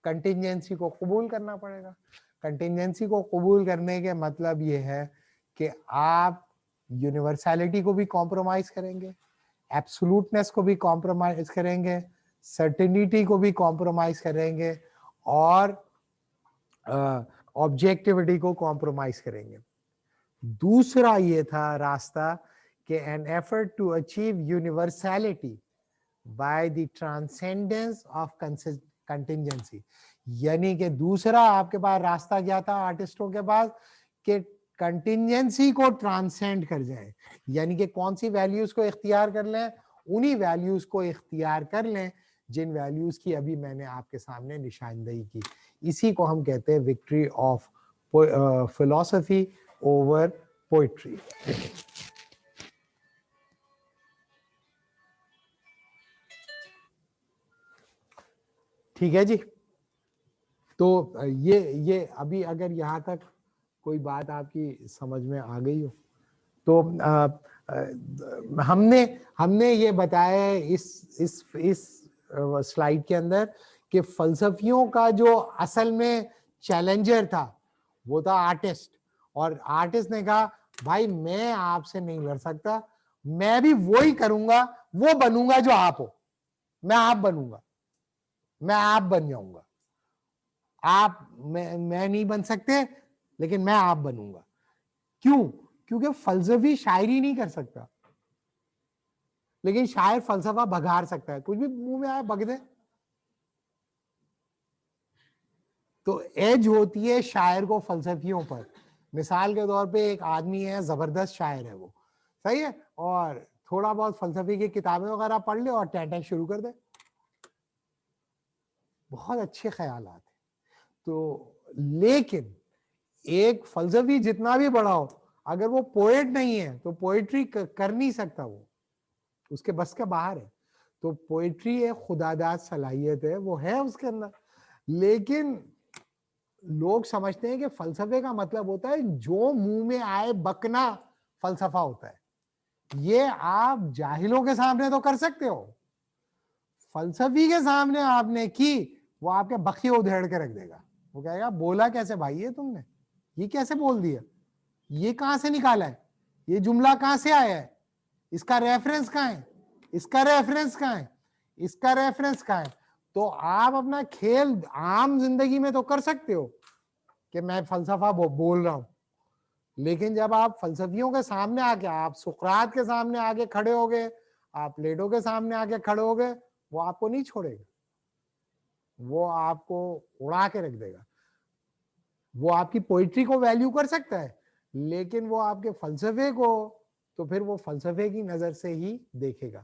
कंटिजेंसी को कबूल करना पड़ेगा। कंटिजेंसी को कबूल करने के मतलब ये है कि आप यूनिवर्सैलिटी को भी कॉम्प्रोमाइज करेंगे, एब्सोल्यूटनेस को भी कॉम्प्रोमाइज करेंगे, सर्टेनिटी को भी कॉम्प्रोमाइज करेंगे, और ऑब्जेक्टिविटी को कॉम्प्रोमाइज करेंगे। दूसरा ये था रास्ता कि an effort to achieve universality by the transcendence of contingency, यानी कि दूसरा आपके पास रास्ता क्या था आर्टिस्टों के पास, कि कंटिजेंसी को ट्रांसेंड कर जाए, यानी कि कौन सी वैल्यूज को इख्तियार कर लें, उन्हीं वैल्यूज को इख्तियार कर लें जिन वैल्यूज की अभी मैंने आपके सामने निशानदेही की। इसी को हम कहते हैं victory of philosophy over poetry. ठीक है जी। तो ये अभी अगर यहाँ तक कोई बात आपकी समझ में आ गई हो तो हमने ये बताया है इस स्लाइड के अंदर कि फलसफियों का जो असल में चैलेंजर था वो था आर्टिस्ट, और आर्टिस्ट ने कहा भाई मैं आपसे नहीं लड़ सकता, मैं भी वही करूंगा, वो बनूंगा जो आप हो, मैं आप बनूंगा, मैं आप बन जाऊंगा, आप मैं नहीं बन सकते लेकिन मैं आप बनूंगा। क्यों? क्योंकि फलसफी शायरी नहीं कर सकता, लेकिन शायर फलसफा बघार सकता है, कुछ भी मुंह में आए बग दे। तो एज होती है शायर को फलसफियों पर। मिसाल के तौर पे एक आदमी है, जबरदस्त शायर है वो, सही है, और थोड़ा बहुत फलसफी की किताबें वगैरह पढ़ ले और टैं शुरू कर दे, बहुत अच्छे ख्यालात हैं। तो लेकिन एक फलसफी जितना भी बड़ा हो, अगर वो पोएट नहीं है तो पोएट्री कर नहीं सकता, वो उसके बस के बाहर है। तो पोएट्री एक खुदादाद सलाहियत है, वो है उसके अंदर। लेकिन लोग समझते हैं कि फलसफे का मतलब होता है जो मुंह में आए बकना फलसफा होता है। ये आप जाहिलों के सामने तो कर सकते हो, फलसफी के सामने आपने की वो आपके बखिए उधेड़ के रख देगा। वो कहेगा बोला कैसे भाई ये तुमने, ये कैसे बोल दिया, ये कहां से निकाला है, ये जुमला कहां से आया है, इसका रेफरेंस कहां है, इसका रेफरेंस कहां है, इसका रेफरेंस कहां है। तो आप अपना खेल आम जिंदगी में तो कर सकते हो कि मैं फलसफा बोल रहा हूं, लेकिन जब आप फलसफियों के सामने आके, आप सुकरात के सामने आके खड़े हो गए, आप प्लेटो के सामने आके खड़े हो गए, वो आपको नहीं छोड़ेगा, वो आपको उड़ा के रख देगा। वो आपकी पोइट्री को वैल्यू कर सकता है, लेकिन वो आपके फलसफे को तो फिर वो फलसफे की नजर से ही देखेगा।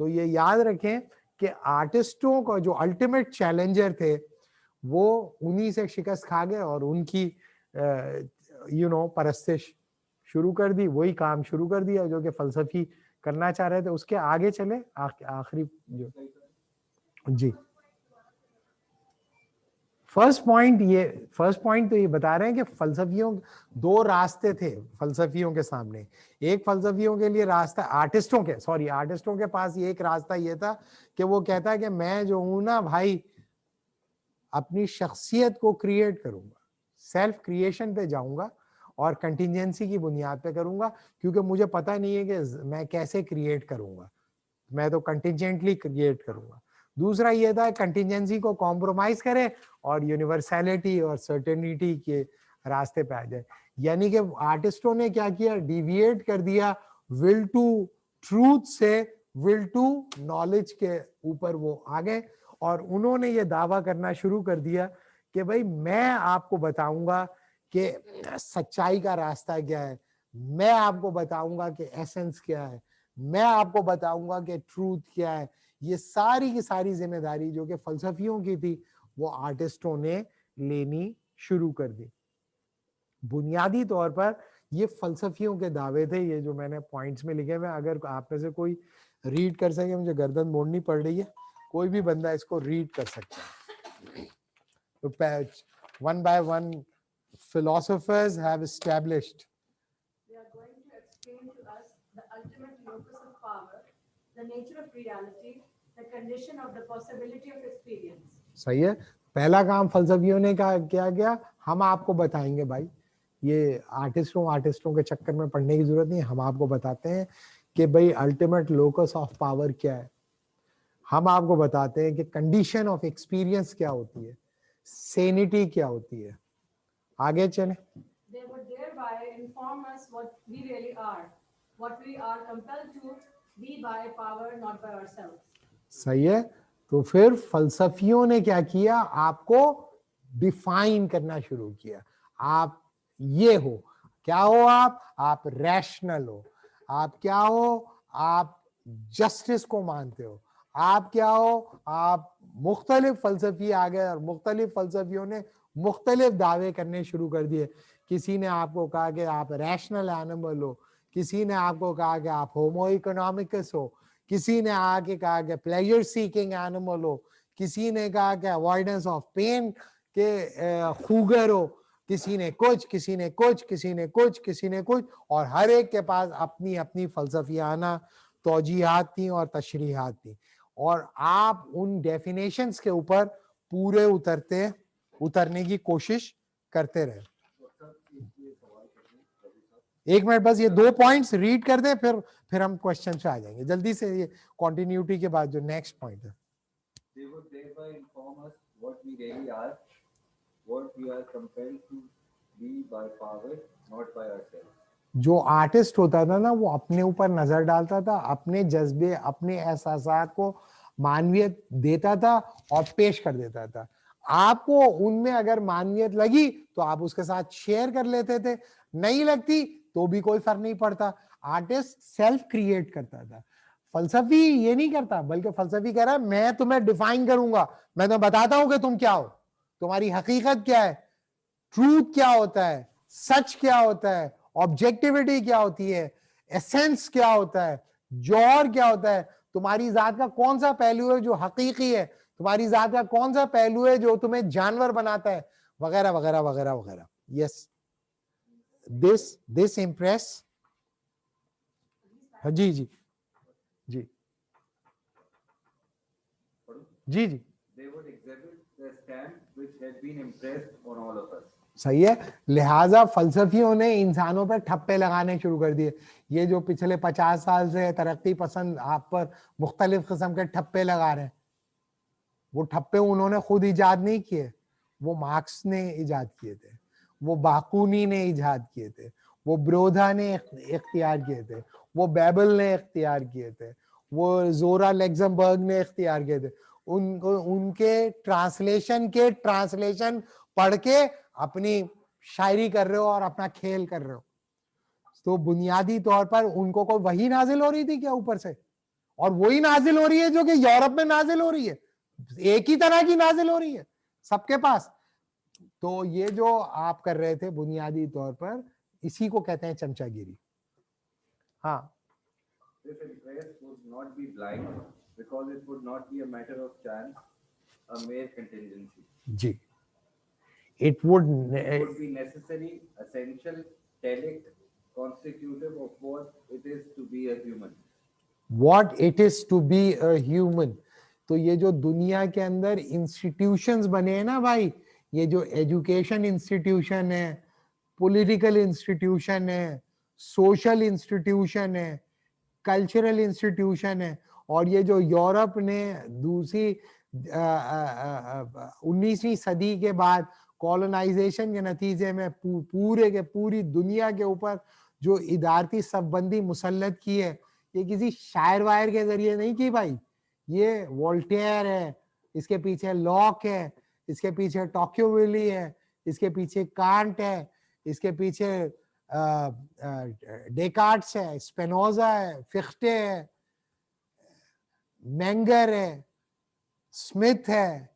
तो ये याद रखें कि आर्टिस्टों का जो अल्टीमेट चैलेंजर थे वो उन्हीं से शिकस्त खा गए और उनकी परस्तिश शुरू कर दी, वही काम शुरू कर दिया जो कि फलसफी करना चाह रहे थे। उसके आगे चले आखिरी जो जी फर्स्ट पॉइंट तो ये बता रहे हैं कि फलसफियों दो रास्ते थे फलसफियों के सामने। एक फलसफियों के लिए रास्ता आर्टिस्टों के पास ये एक रास्ता ये था कि वो कहता है कि मैं जो हूं ना भाई अपनी शख्सियत को क्रिएट करूंगा, सेल्फ क्रिएशन पे जाऊंगा और कंटिजेंसी की बुनियाद पे करूंगा, क्योंकि मुझे पता नहीं है कि मैं कैसे क्रिएट करूंगा, मैं तो कंटिजेंटली क्रिएट करूंगा। दूसरा ये था कंटिजेंसी को कॉम्प्रोमाइज करे और यूनिवर्सैलिटी और सर्टेनिटी के रास्ते पे आ जाए। यानी कि आर्टिस्टों ने क्या किया, डिविएट कर दिया विल टू ट्रूथ से विल टू नॉलेज के ऊपर वो आ गए, और उन्होंने ये दावा करना शुरू कर दिया कि भाई मैं आपको बताऊंगा कि सच्चाई का रास्ता क्या है, मैं आपको बताऊंगा कि एसेंस क्या है, मैं आपको बताऊंगा कि ट्रूथ क्या है। ये सारी की सारी जिम्मेदारी जो कि फलसफियों की थी वो आर्टिस्टों ने लेनी शुरू कर दी। बुनियादी तौर पर ये फलसफियों के दावे थे, ये जो मैंने पॉइंट्स में लिखे हुए। अगर आप में से कोई रीड कर सके, मुझे गर्दन मोड़नी पड़ रही है, कोई भी बंदा इसको रीड कर सकता है। तो one by one philosophers have established They are going to explain to us the ultimate locus of power, the nature of reality, the condition of the possibility of experience. सही है। पहला काम फलसफियों ने क्या किया, हम आपको बताएंगे भाई, ये आर्टिस्टों के चक्कर में पड़ने की जरूरत नहीं, हम आपको बताते हैं कि भाई अल्टीमेट लोकस ऑफ पावर क्या है। हम आपको बताते हैं कि कंडीशन ऑफ एक्सपीरियंस क्या होती है, सेनिटी क्या होती है। आगे चले। They would thereby inform us what we really are, what we are compelled to be by power, not by ourselves. सही है। तो फिर फलसफियों ने क्या किया, आपको डिफाइन करना शुरू किया। आप ये हो, क्या हो आप रैशनल हो। आप क्या हो, आप जस्टिस को मानते हो। आप क्या हो, आप मुख्तलिफ फलसफी आ गए और मुख्तलिफ फलसफियों ने मुख्तलिफ दावे करने शुरू कर दिए। किसी ने आपको कहा कि आप रैशनल एनिमल हो, किसी ने आपको कहा कि आप होमो इकोनॉमिकस हो, किसी ने आके कहा कि प्लेजर सीकिंग एनिमल हो, किसी ने कहा कि अवॉइडेंस ऑफ पेन के खूगर हो, किसी ने कुछ, किसी ने कुछ, किसी ने कुछ, किसी ने कुछ, और हर एक के पास अपनी अपनी फलसफियाना तौजीहात थी और तशरीहात थी। और आप उन डेफिनेशंस के ऊपर पूरे उतरने की कोशिश करते रहे। एक मिनट बस ये 2 पॉइंट्स रीड कर दें, फिर हम क्वेश्चन से आ जाएंगे जल्दी से। ये कंटिन्यूटी के बाद जो नेक्स्ट पॉइंट है, They would thereby inform us what we really are, what we are compelled to be by power, not by ourselves. जो आर्टिस्ट होता था ना, वो अपने ऊपर नजर डालता था, अपने जज्बे, अपने एहसासात को मानवियत देता था और पेश कर देता था। आपको उनमें अगर मानवियत लगी तो आप उसके साथ शेयर कर लेते थे, नहीं लगती तो भी कोई फर्क नहीं पड़ता। आर्टिस्ट सेल्फ क्रिएट करता था, फलसफी ये नहीं करता, बल्कि फलसफी कह रहा है मैं तुम्हें डिफाइन करूंगा, मैं तुम्हें बताता हूं कि तुम क्या हो, तुम्हारी हकीकत क्या है, ट्रूथ क्या होता है, सच क्या होता है, ऑब्जेक्टिविटी क्या होती है, एसेंस क्या होता है, जौहर क्या होता है, तुम्हारी जात का कौन सा पहलू है जो हकीकी है, तुम्हारी जात का कौन सा पहलू है जो तुम्हें जानवर बनाता है, वगैरह वगैरह वगैरह वगैरह। Yes, this impress. जी जी जी जी जी। They would exhibit the stamp which had been impressed on all of us. सही है। लिहाजा फलसफियों ने इंसानों पर ठप्पे लगाने शुरू कर दिए। ये जो पिछले 50 साल से तरक्की पसंद आप पर मुख्तलिफ किस्म के ठप्पे लगा रहे हैं, वो ठप्पे उन्होंने खुद इजाद नहीं किए, वो मार्क्स ने इजाद किए थे, वो बाकुनी ने इजाद किए थे, वो ब्रोधा ने इख्तियार किए थे, वो बेबल ने इख्तियार किए थे, वो जोरा लग्जमबर्ग ने इख्तियार किए थे। उनके ट्रांसलेशन पढ़ के अपनी शायरी कर रहे हो और अपना खेल कर रहे हो। तो बुनियादी तौर पर उनको कोई वही नाजिल हो रही थी क्या ऊपर से, और वही नाजिल हो रही है जो कि यूरोप में नाजिल हो रही है, एक ही तरह की नाजिल हो रही है सबके पास। तो ये जो आप कर रहे थे बुनियादी तौर पर, इसी को कहते हैं चमचागिरी। हाँ, This interest would not be blind because it would not be a matter of chance, a mere contingency. Ji, it would It would be necessary, essential, telic, constitutive of what it is to be a human. what it is to be a human। तो ये जो दुनिया के अंदर institutions बने हैं ना भाई, ये जो एजुकेशन इंस्टीट्यूशन है, पॉलिटिकल इंस्टीट्यूशन है, सोशल इंस्टीट्यूशन है, कल्चरल इंस्टीट्यूशन है, और ये जो यूरोप ने दूसरी 19वीं सदी के बाद कॉलोनाइजेशन के नतीजे में पूरे के पूरी दुनिया के ऊपर जो इदारती सबबंदी मुसल्लत की है, ये किसी शायर वायर के जरिए नहीं की भाई। ये वोल्टेयर है, इसके पीछे लॉक है, इसके पीछे टोक्योविली है, इसके पीछे कांट है, इसके पीछे डेकार्ट्स है, स्पिनोजा है, फिख्टे है, मेंगर है, स्मिथ है,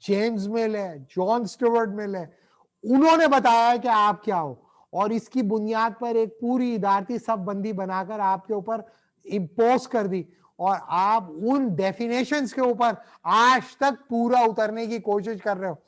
जेम्स मिल है, जॉन स्टुअर्ट मिल है, उन्होंने बताया कि आप क्या हो, और इसकी बुनियाद पर एक पूरी इदारती सब बंदी बनाकर आपके ऊपर इम्पोज कर दी, और आप उन डेफिनेशंस के ऊपर आज तक पूरा उतरने की कोशिश कर रहे हो।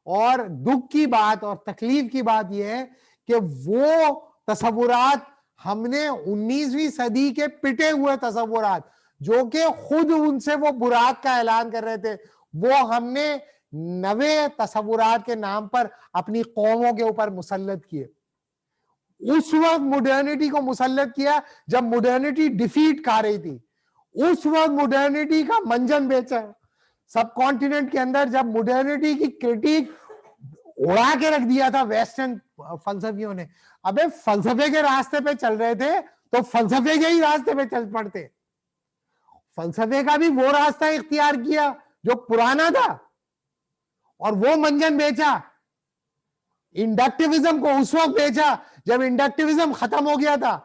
और दुख की बात और तकलीफ की बात यह है कि वो तसव्वुरात हमने 19वीं सदी के पिटे हुए तसव्वुरात, जो कि खुद उनसे वो बुराक का ऐलान कर रहे थे, वो हमने नवे तसव्वुरात के नाम पर अपनी कौमों के ऊपर मुसल्लत किए। उस वक्त मॉडर्निटी को मुसल्लत किया जब मॉडर्निटी डिफीट खा रही थी, उस वक्त मॉडर्निटी का मंजन बेचा सब कॉन्टिनेंट के अंदर, जब मॉडर्निटी की क्रिटिक उड़ा के रख दिया था वेस्टर्न फलसफियों ने। अबे फलसफे के रास्ते पे चल रहे थे तो फलसफे के ही रास्ते पे चल पड़ते, फलसफे का भी वो रास्ता इख्तियार किया जो पुराना था और वो मंजन बेचा। इंडक्टिविज्म को उस वक्त बेचा जब इंडक्टिविज्म खत्म हो गया था,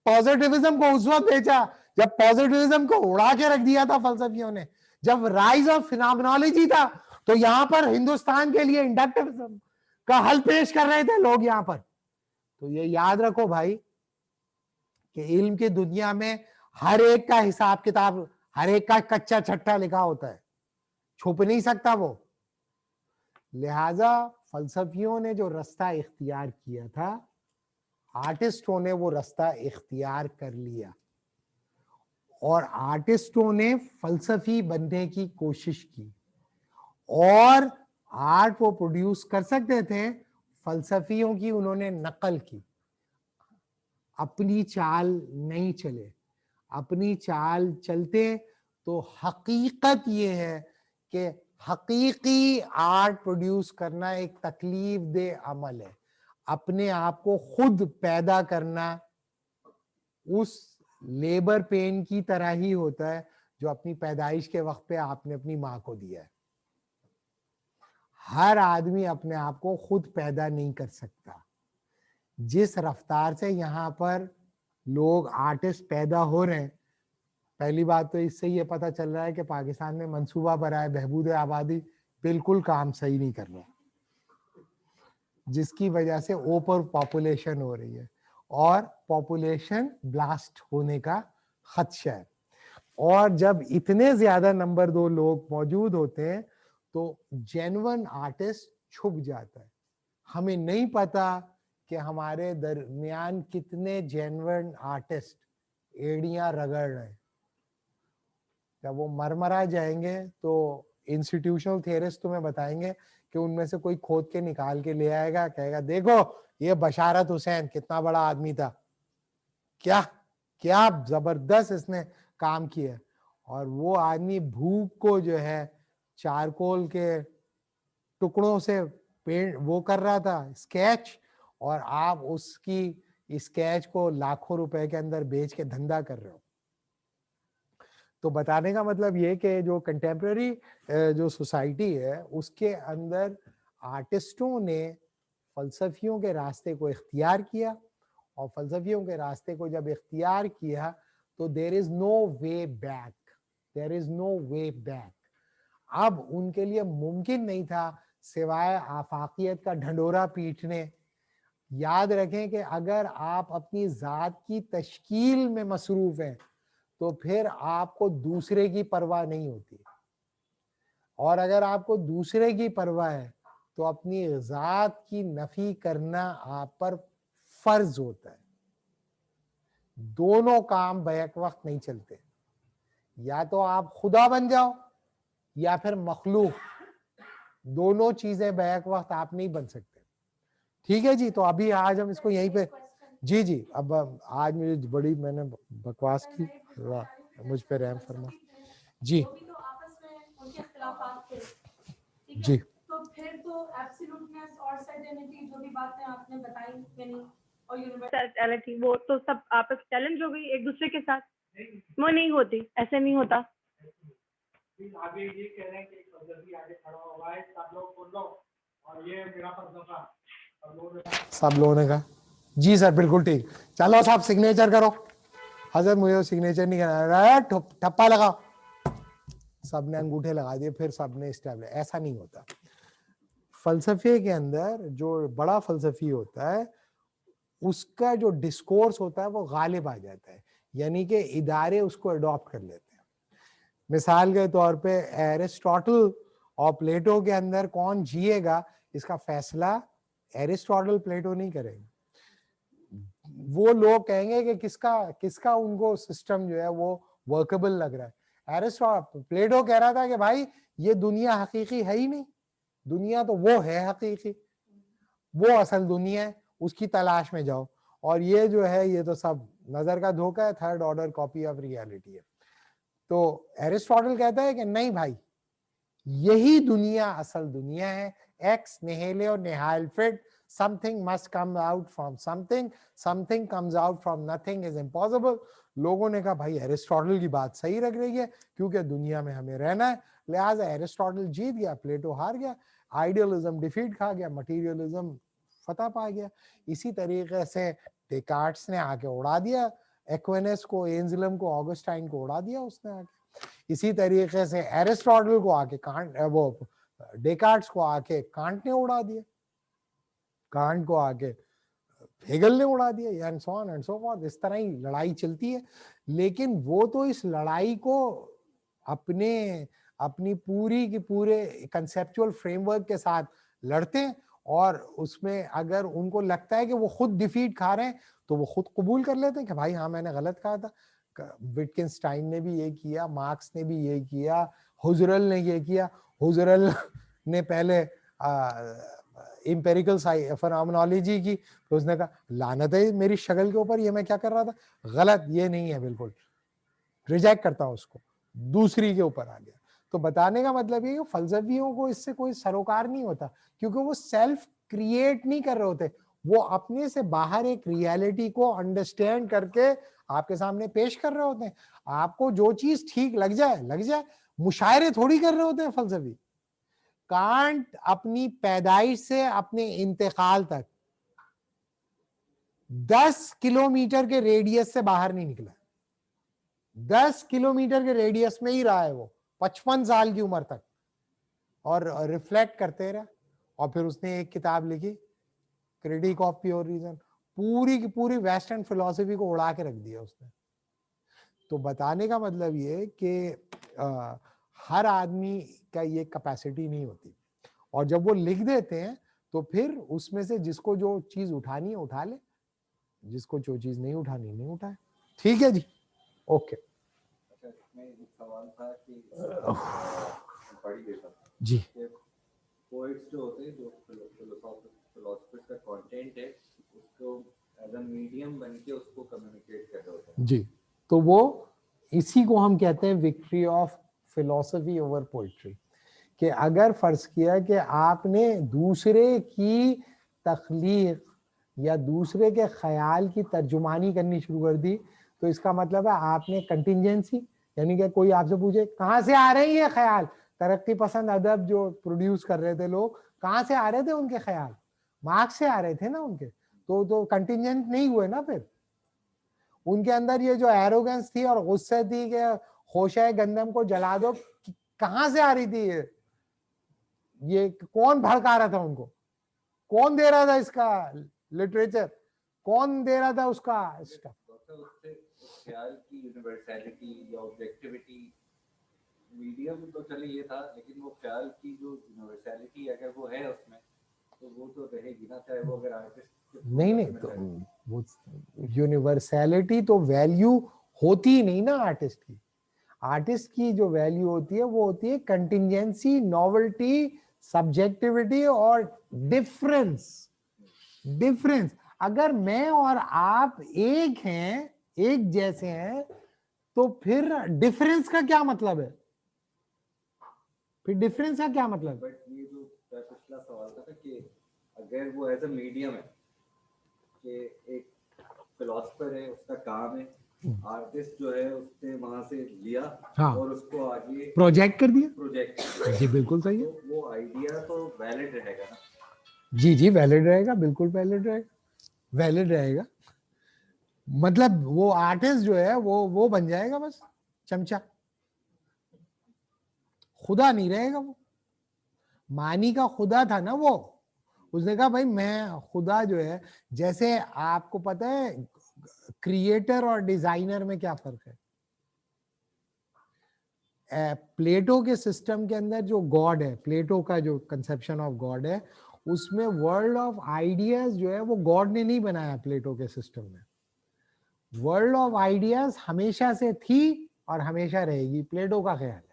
पॉजिटिविज्म को उस वक्त बेचा जब पॉजिटिविज्म को उड़ा के रख दिया था फलसफियों ने। जब राइज ऑफ फिनोमेनोलॉजी था तो यहां पर हिंदुस्तान के लिए इंडक्टिविज्म का हल पेश कर रहे थे लोग यहां पर। तो ये याद रखो भाई कि इल्म की दुनिया में हर एक का हिसाब किताब, हर एक का कच्चा छट्टा लिखा होता है, छुप नहीं सकता वो। लिहाजा फलसफियों ने जो रास्ता इख्तियार किया था, आर्टिस्टों ने वो रास्ता इख्तियार कर लिया, और आर्टिस्टों ने फलसफी बनने की कोशिश की, और आर्ट वो प्रोड्यूस कर सकते थे, फलसफियों की उन्होंने नकल की। अपनी चाल नहीं चले, अपनी चाल चलते तो हकीकत ये है कि हकीकी आर्ट प्रोड्यूस करना एक तकलीफ दे अमल है। अपने आप को खुद पैदा करना उस लेबर पेन की तरह ही होता है जो अपनी पैदाइश के वक्त पे आपने अपनी माँ को दिया है। हर आदमी अपने आप को खुद पैदा नहीं कर सकता। जिस रफ्तार से यहाँ पर लोग आर्टिस्ट पैदा हो रहे हैं, पहली बात तो इससे ये पता चल रहा है कि पाकिस्तान में मंसूबा बराए बहबूद आबादी बिल्कुल काम सही नहीं कर रहा, जिसकी वजह से ओवर पॉपुलेशन हो रही है और पॉपुलेशन ब्लास्ट होने का खदशा है। और जब इतने ज्यादा नंबर 2 लोग मौजूद होते हैं तो जेन्युइन आर्टिस्ट छुप जाता है। हमें नहीं पता कि हमारे दरमियान कितने जेन्युइन आर्टिस्ट एड़ियां रगड़ रहे हैं। जब वो मरमरा जाएंगे तो इंस्टीट्यूशनल थियरिस्ट तुम्हें बताएंगे कि उनमें से कोई खोद के निकाल के ले आएगा, कहेगा देखो ये बशारत हुसैन कितना बड़ा आदमी था, क्या क्या जबरदस्त इसने काम किया। और वो आदमी भूख को जो है चारकोल के टुकड़ों से पेंट वो कर रहा था स्केच, और आप उसकी स्केच को लाखों रुपए के अंदर बेच के धंधा कर रहे हो। तो बताने का मतलब ये कि जो कंटेम्प्रेरी जो सोसाइटी है उसके अंदर आर्टिस्टों ने फलसफियों के रास्ते को इख्तियार किया, और फलसफियों के रास्ते को जब इख्तियार किया तो there is no way back, there is no way back. अब उनके लिए मुमकिन नहीं था सिवाय आफाकियत का ढंडोरा पीटने। याद रखें कि अगर आप अपनी जात की तश्कील में मसरूफ हैं तो फिर आपको दूसरे की परवाह नहीं होती, और अगर आपको दूसरे की परवाह है तो अपनी जात की नफी करना आप पर फर्ज होता है। दोनों काम बैक वक्त नहीं चलते, या तो आप खुदा बन जाओ या फिर मखलूक, दोनों चीजें बैक वक्त आप नहीं बन सकते। ठीक है जी, तो अभी आज हम इसको यहीं पे जी जी अब आज मुझे बड़ी मैंने बकवास की, मुझ पे रहम फरमा जी तो आपस में उनके इख्तिलाफात थे, ठीक है? जी। तो फिर तो एब्सोल्यूटनेस और सर्टेनिटी जो भी बातें आपने बताई यानी और यूनिवर्सलिटी वो तो सब आपस चैलेंज हो गई एक दूसरे के साथ, वो नहीं होती, ऐसे नहीं होता। आगे ये कह रहे हैं कि फलसफी आगे खड़ा हुआ है, सब लोग बोल लो और ये मेरा फलसफा, सब लोगों ने कहा जी सर बिल्कुल ठीक। चलो साहब सिग्नेचर करो। हजरत मुझे सिग्नेचर नहीं करना, ठप्पा लगाओ। सबने अंगूठे लगा दिए, फिर सबने स्टैब्लिश। ऐसा नहीं होता। फलसफे के अंदर जो बड़ा फलसफी होता है उसका जो डिस्कोर्स होता है वो गालिब आ जाता है, यानी कि इदारे उसको अडॉप्ट कर लेते हैं। मिसाल के तौर पे एरिस्टोटल और प्लेटो के अंदर कौन जिएगा इसका फैसला एरिस्टोटल प्लेटो नहीं करेंगे। वो लोग कहेंगे कि किसका किसका उनको सिस्टम जो है वो वर्केबल लग रहा है। एरिस्टोटल प्लेटो कह रहा था कि भाई ये दुनिया हकीकी है ही नहीं, दुनिया तो वो है हकीकी, वो असल दुनिया है, उसकी तलाश में जाओ, और ये जो है ये तो सब नजर का धोखा है, third order copy of reality है। तो एरिस्टोटल कहता है कि नहीं भाई, यही दुनिया असल दुनिया है, एक्स निहेले निहाल फिट, something must come out from something, something comes out from nothing is impossible. लोगों ने कहा भाई एरिस्टोटल की बात सही लग रही है, क्योंकि दुनिया में हमें रहना है, लिहाजा एरिस्टोटल जीत गया, प्लेटो हार गया, आइडियलिज्म डिफीट खा गया, मटीरियलिज्म फतह पा गया। इसी तरीके से डेकार्ट्स ने आके उड़ा दिया एक्विनस को, एंजलम को, ऑगस्टाइन को उड़ा दिया उसने आके। इसी तरीके से एरिस्टोटल को आके कांट, वो डेकार्ट्स को आके कांट ने उड़ा दिया, कांट को आके हेगल ने उड़ा दिया, and so on and so forth. इस तरह ही लड़ाई चलती है, लेकिन वो तो इस लड़ाई को अपनी पूरी की पूरे कंसेप्चुअल फ्रेमवर्क के साथ लड़ते हैं, और उसमें अगर उनको लगता है कि वो खुद डिफीट खा रहे हैं तो वो खुद कबूल कर लेते हैं कि भाई हाँ मैंने गलत कहा था। विटकिंस्टाइन ने भी ये किया, मार्क्स ने भी ये किया, हुजरल ने ये किया। हुजरल ने पहले एम्पेरिकल फेनोमेनोलॉजी की, तो उसने कहा लानत है मेरी शक्ल के ऊपर, ये मैं क्या कर रहा था, गलत, ये नहीं है, बिल्कुल रिजेक्ट करता हूं उसको, दूसरी के ऊपर आ गया। तो बताने का मतलब ये फलसफियों को इससे कोई सरोकार नहीं होता, क्योंकि वो सेल्फ क्रिएट नहीं कर रहे होते, वो अपने से बाहर एक रियलिटी को अंडरस्टैंड करके आपके सामने पेश कर रहे होते हैं। आपको जो चीज ठीक लग जाए, मुशायरे थोड़ी कर रहे होते हैं फलसफी। कांट अपनी पैदाइश से अपने इंतकाल तक 10 किलोमीटर के रेडियस से बाहर नहीं निकला, 10 किलोमीटर के रेडियस में ही रहा है वो 55 साल की उम्र तक, और रिफ्लेक्ट करते रहा। और फिर उसने एक किताब लिखी, क्रिटिक ऑफ प्योर रीजन, पूरी की पूरी वेस्टर्न फिलॉसफी को उड़ा के रख दिया उसने। तो बताने का मतलब ये कि हर आदमी का ये कैपेसिटी नहीं होती, और जब वो लिख देते हैं तो फिर उसमें से जिसको जो चीज उठानी है उठा ले, जिसको जो चीज नहीं उठानी नहीं उठाए। ठीक है जी, ओके। अच्छा, इसमें एक सवाल था कि पढ़ी देता जी, पोइट्स जो होते हैं, जो फिलोसफर्स का कंटेंट है, उसको एज अ मीडियम बन के उसको कम्युनिकेट कर रहे होते हैं। जी, तो वो इसी को हम कहते हैं victory of philosophy over poetry. कि अगर फर्ज किया कि आपने दूसरे की तख्लीक या दूसरे के ख्याल की तर्जुमानी करनी शुरू कर दी, तो इसका मतलब है आपने कंटिजेंसी, यानी कि कोई आपसे पूछे कहाँ से आ रहे हैं ये ख्याल, तरक्की पसंद अदब जो प्रोड्यूस कर रहे थे लोग, कहाँ से आ रहे थे उनके ख्याल, मार्क्स से आ रहे थे ना उनके, तो कंटिजेंट नहीं हुए ना। फिर उनके अंदर ये जो एरोगेंस थी और गुस्से थी कि होशे गंदम को जला दो, कहाँ से आ रही थी ये कौन भड़का रहा था उनको, कौन दे रहा था इसका लिटरेचर, कौन दे रहा था उसका स्टफ। उससे ख्याल की यूनिवर्सैलिटी या ऑब्जेक्टिविटी मीडियम तो चले ये था, लेकिन वो ख्याल की जो यूनिवर्सैलिटी अगर वो है उसमें, तो वो तो रहेगी ना, चाहे वो अगर आर्टिस्ट नहीं तो वो यूनिवर्सैलिटी तो वैल्यू होती ही नहीं ना आर्टिस्ट की। आर्टिस्ट की जो वैल्यू होती है वो होती है कंटिजेंसी, नॉवेल्टी, सब्जेक्टिविटी और डिफरेंस। अगर मैं और आप एक हैं, एक जैसे हैं, तो फिर डिफरेंस का क्या मतलब है, फिर डिफरेंस का क्या मतलब। बट ये जो पिछला सवाल था कि अगर वो एज अ मीडियम है, कि एक फिलोसफर है, उसका काम है, आर्टिस्ट जो है उसने वहां से लिया, हाँ, और उसको आगे प्रोजेक्ट कर दिया। प्रोजेक्ट, जी बिल्कुल सही है। तो वो आइडिया तो वैलिड रहेगा ना। जी वैलिड रहेगा, बिल्कुल वैलिड रहेगा। वैलिड रहेगा। मतलब वो आर्टिस्ट जो है वो बन जाएगा बस चमचा, खुदा नहीं रहेगा वो। मानी का खुदा था ना वो, उसने कहा भाई मैं खुदा जो है, जैसे आपको पता है क्रिएटर और डिजाइनर में क्या फर्क है? प्लेटो के सिस्टम के अंदर जो गॉड है, प्लेटो का जो कंसेप्शन ऑफ गॉड है, उसमें वर्ल्ड ऑफ आइडियाज जो है वो गॉड ने नहीं बनाया। प्लेटो के सिस्टम में वर्ल्ड ऑफ आइडियाज हमेशा से थी और हमेशा रहेगी, प्लेटो का ख्याल है।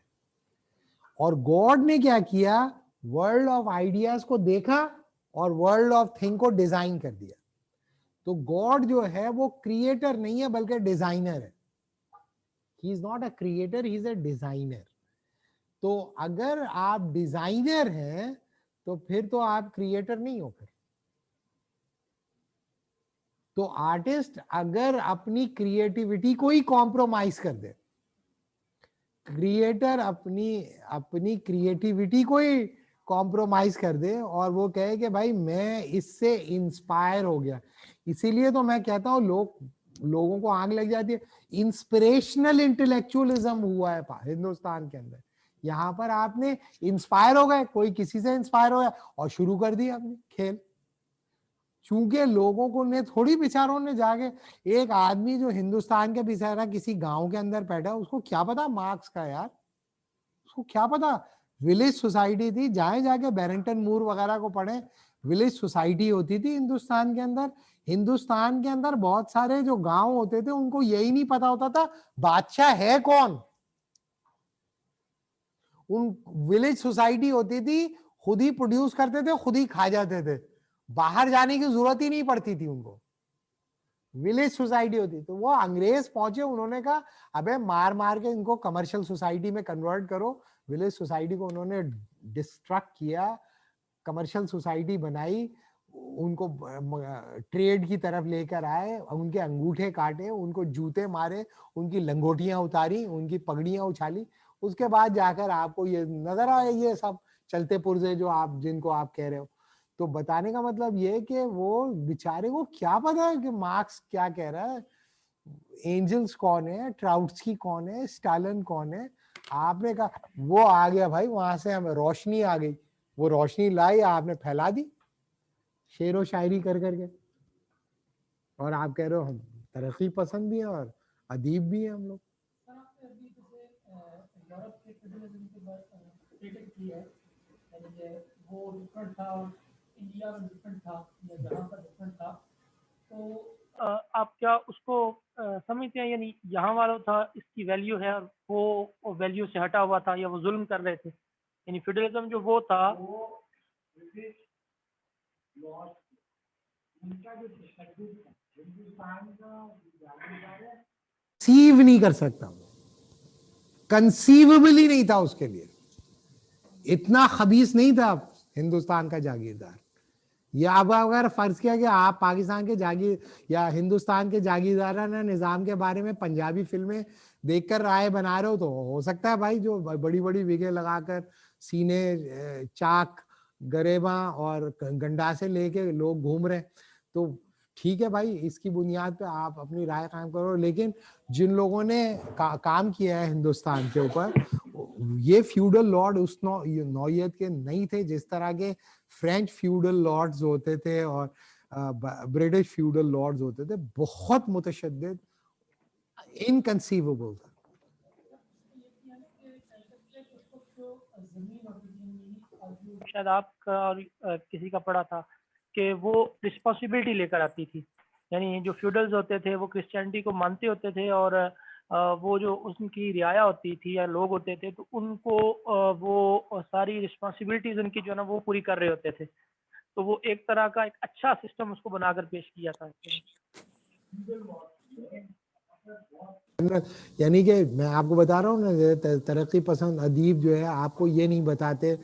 और गॉड ने क्या किया, वर्ल्ड ऑफ आइडियाज को देखा और वर्ल्ड ऑफ थिंग को डिजाइन कर दिया। तो गॉड जो है वो क्रिएटर नहीं है बल्कि डिजाइनर है। He is not a creator, he is a designer. तो अगर आप डिजाइनर हैं तो फिर तो आप क्रिएटर नहीं हो। फिर तो आर्टिस्ट अगर अपनी क्रिएटिविटी को ही कॉम्प्रोमाइज कर दे, क्रिएटर अपनी क्रिएटिविटी को ही कॉम्प्रोमाइज कर दे और वो कहे कि भाई मैं इससे इंस्पायर हो गया। इसीलिए तो मैं कहता हूँ लोगों को आग लग जाती है। इंस्पिरेशनल इंटेलेक्चुअलिज्म हुआ है हिंदुस्तान के अंदर। यहाँ पर आपने इंस्पायर हो गए, कोई किसी से इंस्पायर हो गया और शुरू कर दिया अपने खेल। चूंकि लोगों को ने थोड़ी बेचारों ने जाके, एक आदमी जो हिंदुस्तान के बेचारा किसी गांव के अंदर बैठा, उसको क्या पता मार्क्स का यार, उसको क्या पता। विलेज सोसाइटी थी, जाके बैरिंगटन मूर वगैरह को पढ़े, विलेज सोसाइटी होती थी हिंदुस्तान के अंदर। हिंदुस्तान के अंदर बहुत सारे जो गांव होते थे उनको यही नहीं पता होता था बादशाह है कौन। उन विलेज सोसाइटी होती थी, खुद ही प्रोड्यूस करते थे, खुद ही खा जाते थे, बाहर जाने की जरूरत ही नहीं पड़ती थी उनको। विलेज सोसाइटी होती। तो वो अंग्रेज पहुंचे, उन्होंने कहा अबे मार के इनको कमर्शियल सोसाइटी में कन्वर्ट करो। विलेज सोसाइटी को उन्होंने डिस्ट्रक्ट किया, कमर्शियल सोसाइटी बनाई, उनको ट्रेड की तरफ लेकर आए, उनके अंगूठे काटे, उनको जूते मारे, उनकी लंगोटियां उतारी, उनकी पगड़ियां उछाली। उसके बाद जाकर आपको ये नजर आए ये सब चलते पुर्जे जो आप जिनको आप कह रहे हो। तो बताने का मतलब ये कि वो बेचारे को क्या पता है कि मार्क्स क्या कह रहा है, एंजल्स कौन है, ट्राउट्स्की कौन है, स्टालिन कौन है। आपने कहा वो आ गया भाई, वहां से हमें रोशनी आ गई, वो रोशनी लाई आपने फैला दी शेरो शायरी कर करके। और आप कह रहे हो हम तरक्की पसंद भी है और अदीब भी है हम लोग। वो डिफरेंट था, इंडिया में डिफरेंट था, या जहाँ पर डिफरेंट था, तो आप क्या उसको समझते हैं, यानी यहाँ वाला था इसकी वैल्यू है और वो वैल्यू से हटा हुआ था, या वो जुल्म कर रहे थे? यानी फेडरलिज्म जो वो था, वो ब्रिटिश लॉ, उनका जो तशद्दुद हिंदुस्तान का कंसीव नहीं कर सकता, कंसीवेबल ही नहीं था उसके लिए, इतना खबीस नहीं था हिंदुस्तान का जागीरदार। या अब अगर फर्ज किया कि आप पाकिस्तान के जागीर या हिंदुस्तान के जागीरदाराना निजाम के बारे में पंजाबी फिल्में देखकर राय बना रहे हो, तो हो सकता है भाई जो बड़ी बड़ी विगे लगाकर सीने चाक गरेबा और गंडासे लेके लोग घूम रहे, तो ठीक है भाई, इसकी बुनियाद पे आप अपनी राय कायम करो। लेकिन जिन लोगों ने काम किया है हिंदुस्तान के ऊपर, ये फ्यूडल लॉर्ड उस नौयत के नहीं थे जिस तरह के फ्रेंच फ्यूडल लॉर्ड्स होते थे और ब्रिटिश फ्यूडल लॉर्ड्स होते थे। बहुत मुतशद्दिद, इनकंसीवेबल था। शायद आपका और किसी का पढ़ा था कि वो रिस्पॉन्सिबिलिटी लेकर आती थी, यानी जो फ्यूडल्स होते थे वो क्रिश्चियनिटी को मानते होते थे और वो जो उनकी रियाया होती थी या लोग होते थे, तो उनको वो सारी रिस्पॉन्सिबिलिटीज उनकी जो है ना वो पूरी कर रहे होते थे। तो वो एक तरह का एक अच्छा सिस्टम उसको बनाकर पेश किया था। यानी कि मैं आपको बता रहा हूँ ना, तरक्की पसंद अदीब जो है आपको ये नहीं बताते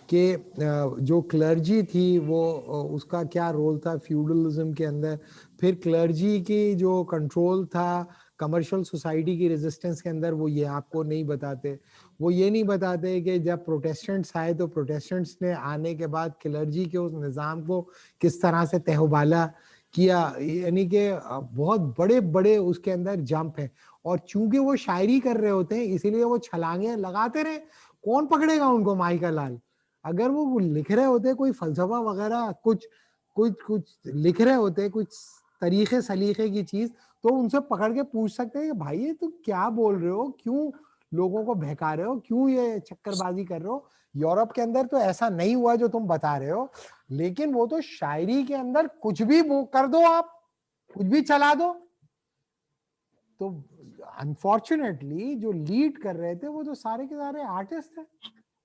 कि जो क्लर्जी थी वो उसका क्या रोल था फ्यूडलिज्म के अंदर, फिर क्लर्जी की जो कंट्रोल था कमर्शियल सोसाइटी की रेजिस्टेंस के अंदर, वो ये आपको नहीं बताते। वो ये नहीं बताते कि जब प्रोटेस्टेंट्स आए तो प्रोटेस्टेंट्स ने आने के बाद क्लर्जी के उस निज़ाम को किस तरह से तहवाला किया, यानी कि बहुत बड़े बड़े उसके अंदर जंप है। और चूंकि वो शायरी कर रहे होते हैं इसीलिए वो छलांगे लगाते रहे, कौन पकड़ेगा उनको माइका लाल। अगर वो लिख रहे होते कोई फलसफा वगैरह कुछ कुछ कुछ लिख रहे होते कुछ तरीके सलीके की चीज, तो उनसे पकड़ के पूछ सकते हैं कि भाई ये तुम क्या बोल रहे हो, क्यों लोगों को बहका रहे हो, क्यों ये चक्करबाजी कर रहे हो। यूरोप के अंदर तो ऐसा नहीं हुआ जो तुम बता रहे हो, लेकिन वो तो शायरी के अंदर कुछ भी वो कर दो, आप कुछ भी चला दो। तो अनफॉर्चुनेटली जो लीड कर रहे थे वो तो सारे के सारे आर्टिस्ट थे,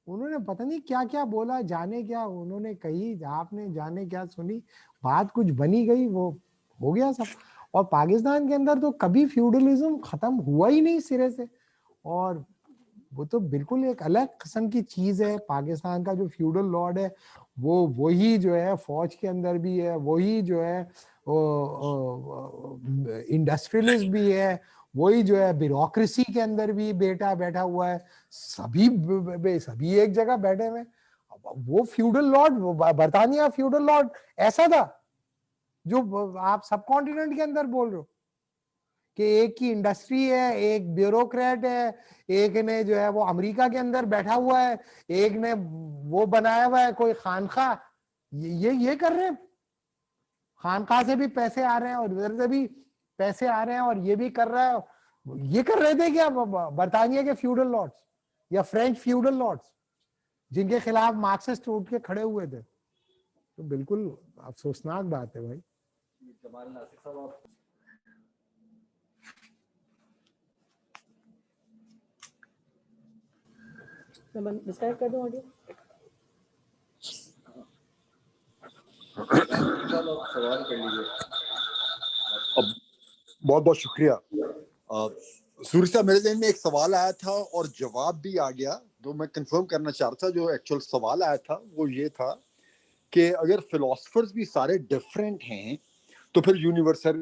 उन्होंने पता नहीं क्या क्या बोला, जाने क्या उन्होंने कही, आपने जाने क्या सुनी, बात कुछ बनी गई, वो हो गया सब। और पाकिस्तान के अंदर तो कभी फ्यूडलिज्म खत्म हुआ ही नहीं सिरे से, और वो तो बिल्कुल एक अलग किस्म की चीज है। पाकिस्तान का जो फ्यूडल लॉर्ड है वो वही जो है फौज के अंदर भी है, वही जो है इंडस्ट्रियलिस्ट भी है, वही जो है ब्यूरोक्रेसी के अंदर भी बैठा हुआ है, सभी एक जगह बैठे हुए। वो फ्यूडल लॉर्ड, वो बरतानिया फ्यूडल लॉर्ड ऐसा था जो आप सब कॉन्टिनेंट के अंदर बोल रहे हो कि एक की इंडस्ट्री है, एक ब्यूरोक्रेट है, एक ने जो है वो अमेरिका के अंदर बैठा हुआ है, एक ने वो बनाया हुआ है कोई खानखा, ये कर रहे हैं। खानखा से भी पैसे आ रहे हैं और उधर से भी पैसे आ रहे हैं, और ये भी कर रहा है। ये कर रहे थे क्या बरतानिया के फ्यूडल लॉर्ड्स या फ्रेंच फ्यूडल लॉर्ड्स, जिनके खिलाफ मार्क्सिस्ट उठ के खड़े हुए थे। तो बिल्कुल अफसोसनाक बात है भाई। जमाल नासिर साहब, आप डिस्क्राइब कर दूं ऑडियो। सवाल कर लीजिए। बहुत बहुत शुक्रिया। सूर्य साहब, मेरे ज़हन में एक सवाल आया था और जवाब भी आ गया, तो मैं कंफर्म करना चाहता था। जो एक्चुअल सवाल आया था वो ये था कि अगर फिलोसफर्स भी सारे डिफरेंट हैं तो फिर यूनिवर्सल